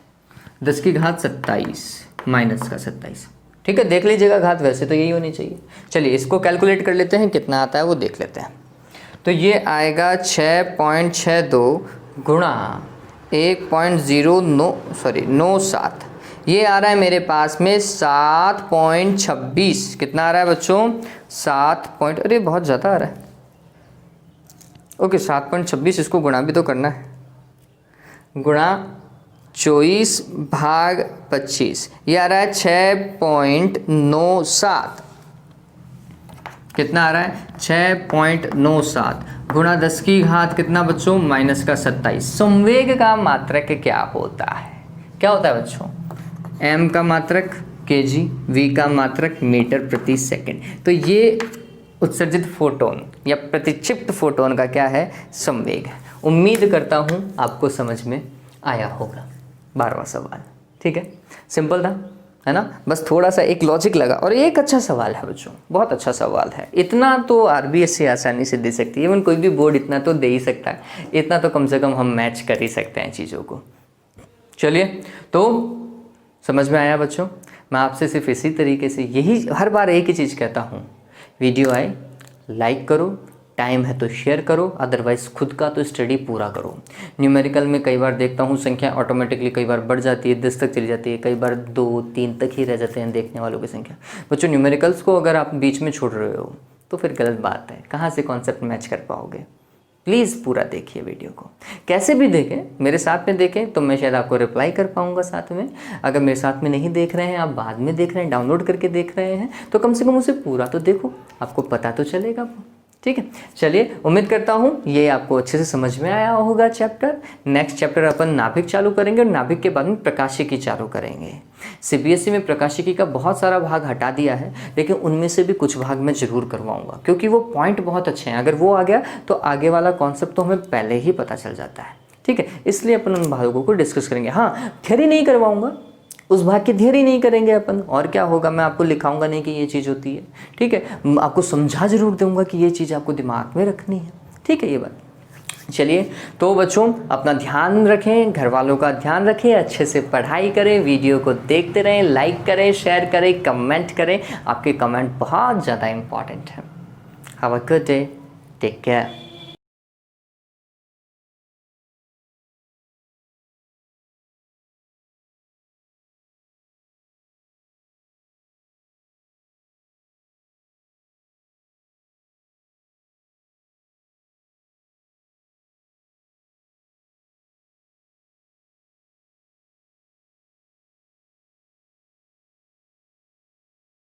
10 की घात 27 माइनस का 27। ठीक है, देख लीजिएगा घात, वैसे तो यही होनी चाहिए। चलिए इसको कैलकुलेट कर लेते हैं, कितना आता है वो देख लेते हैं। तो ये आएगा 6.62 गुणा 1.097, ये आ रहा है मेरे पास में 7.26। कितना आ रहा है बच्चों, 7 अरे बहुत ज़्यादा आ रहा है। ओके 7.26, इसको गुणा भी तो करना है, गुणा 24/25, ये आ रहा है 6.97। कितना आ रहा है 6.97 गुणा 10 की घात कितना बच्चों माइनस का 27। संवेग का मात्रक क्या होता है, क्या होता है बच्चों, m का मात्रक kg, v का मात्रक मीटर प्रति सेकंड। तो ये उत्सर्जित फोटोन या प्रतिक्षिप्त फोटोन का क्या है, संवेग है। उम्मीद करता हूँ आपको समझ में आया होगा 12वां सवाल। ठीक है, सिंपल था, है ना। बस थोड़ा सा एक लॉजिक लगा, और एक अच्छा सवाल है बच्चों, बहुत अच्छा सवाल है। इतना तो RBSC आसानी से दे सकती है, इवन कोई भी बोर्ड इतना तो दे ही सकता है। इतना तो कम से कम हम मैच कर ही सकते हैं चीज़ों को। चलिए, तो समझ में आया बच्चों। मैं आपसे सिर्फ इसी तरीके से यही हर बार एक ही चीज़ कहता हूँ, वीडियो आए लाइक करो, टाइम है तो शेयर करो, अदरवाइज़ खुद का तो स्टडी पूरा करो। न्यूमेरिकल में कई बार देखता हूँ संख्या ऑटोमेटिकली कई बार बढ़ जाती है, 10 तक चली जाती है, कई बार 2-3 तक ही रह जाते हैं देखने वालों की संख्या। बच्चों न्यूमेरिकल्स को अगर आप बीच में छोड़ रहे हो तो फिर गलत बात है, कहाँ से कॉन्सेप्ट मैच कर पाओगे। प्लीज़ पूरा देखिए वीडियो को, कैसे भी देखें, मेरे साथ में देखें तो मैं शायद आपको रिप्लाई कर पाऊंगा साथ में। अगर मेरे साथ में नहीं देख रहे हैं, आप बाद में देख रहे हैं, डाउनलोड करके देख रहे हैं, तो कम से कम उसे पूरा तो देखो, आपको पता तो चलेगा। ठीक है, चलिए उम्मीद करता हूँ ये आपको अच्छे से समझ में आया होगा चैप्टर। नेक्स्ट चैप्टर अपन नाभिक चालू करेंगे, और नाभिक के बाद में प्रकाशिकी चालू करेंगे। CBSE में प्रकाशिकी का बहुत सारा भाग हटा दिया है, लेकिन उनमें से भी कुछ भाग मैं ज़रूर करवाऊँगा, क्योंकि वो पॉइंट बहुत अच्छे हैं। अगर वो आ गया तो आगे वाला कॉन्सेप्ट तो हमें पहले ही पता चल जाता है। ठीक है, इसलिए अपन उन भागों को डिस्कस करेंगे। हाँ, थियरी नहीं करवाऊँगा, उस भाग की थियरी नहीं करेंगे अपन, और क्या होगा, मैं आपको लिखाऊंगा नहीं कि ये चीज़ होती है। ठीक है, आपको समझा जरूर दूंगा कि ये चीज़ आपको दिमाग में रखनी है। ठीक है, ये बात। चलिए, तो बच्चों अपना ध्यान रखें, घर वालों का ध्यान रखें, अच्छे से पढ़ाई करें, वीडियो को देखते रहें, लाइक करें, शेयर करें, कमेंट करें। आपके कमेंट बहुत ज़्यादा इंपॉर्टेंट है। Have a good day, take care.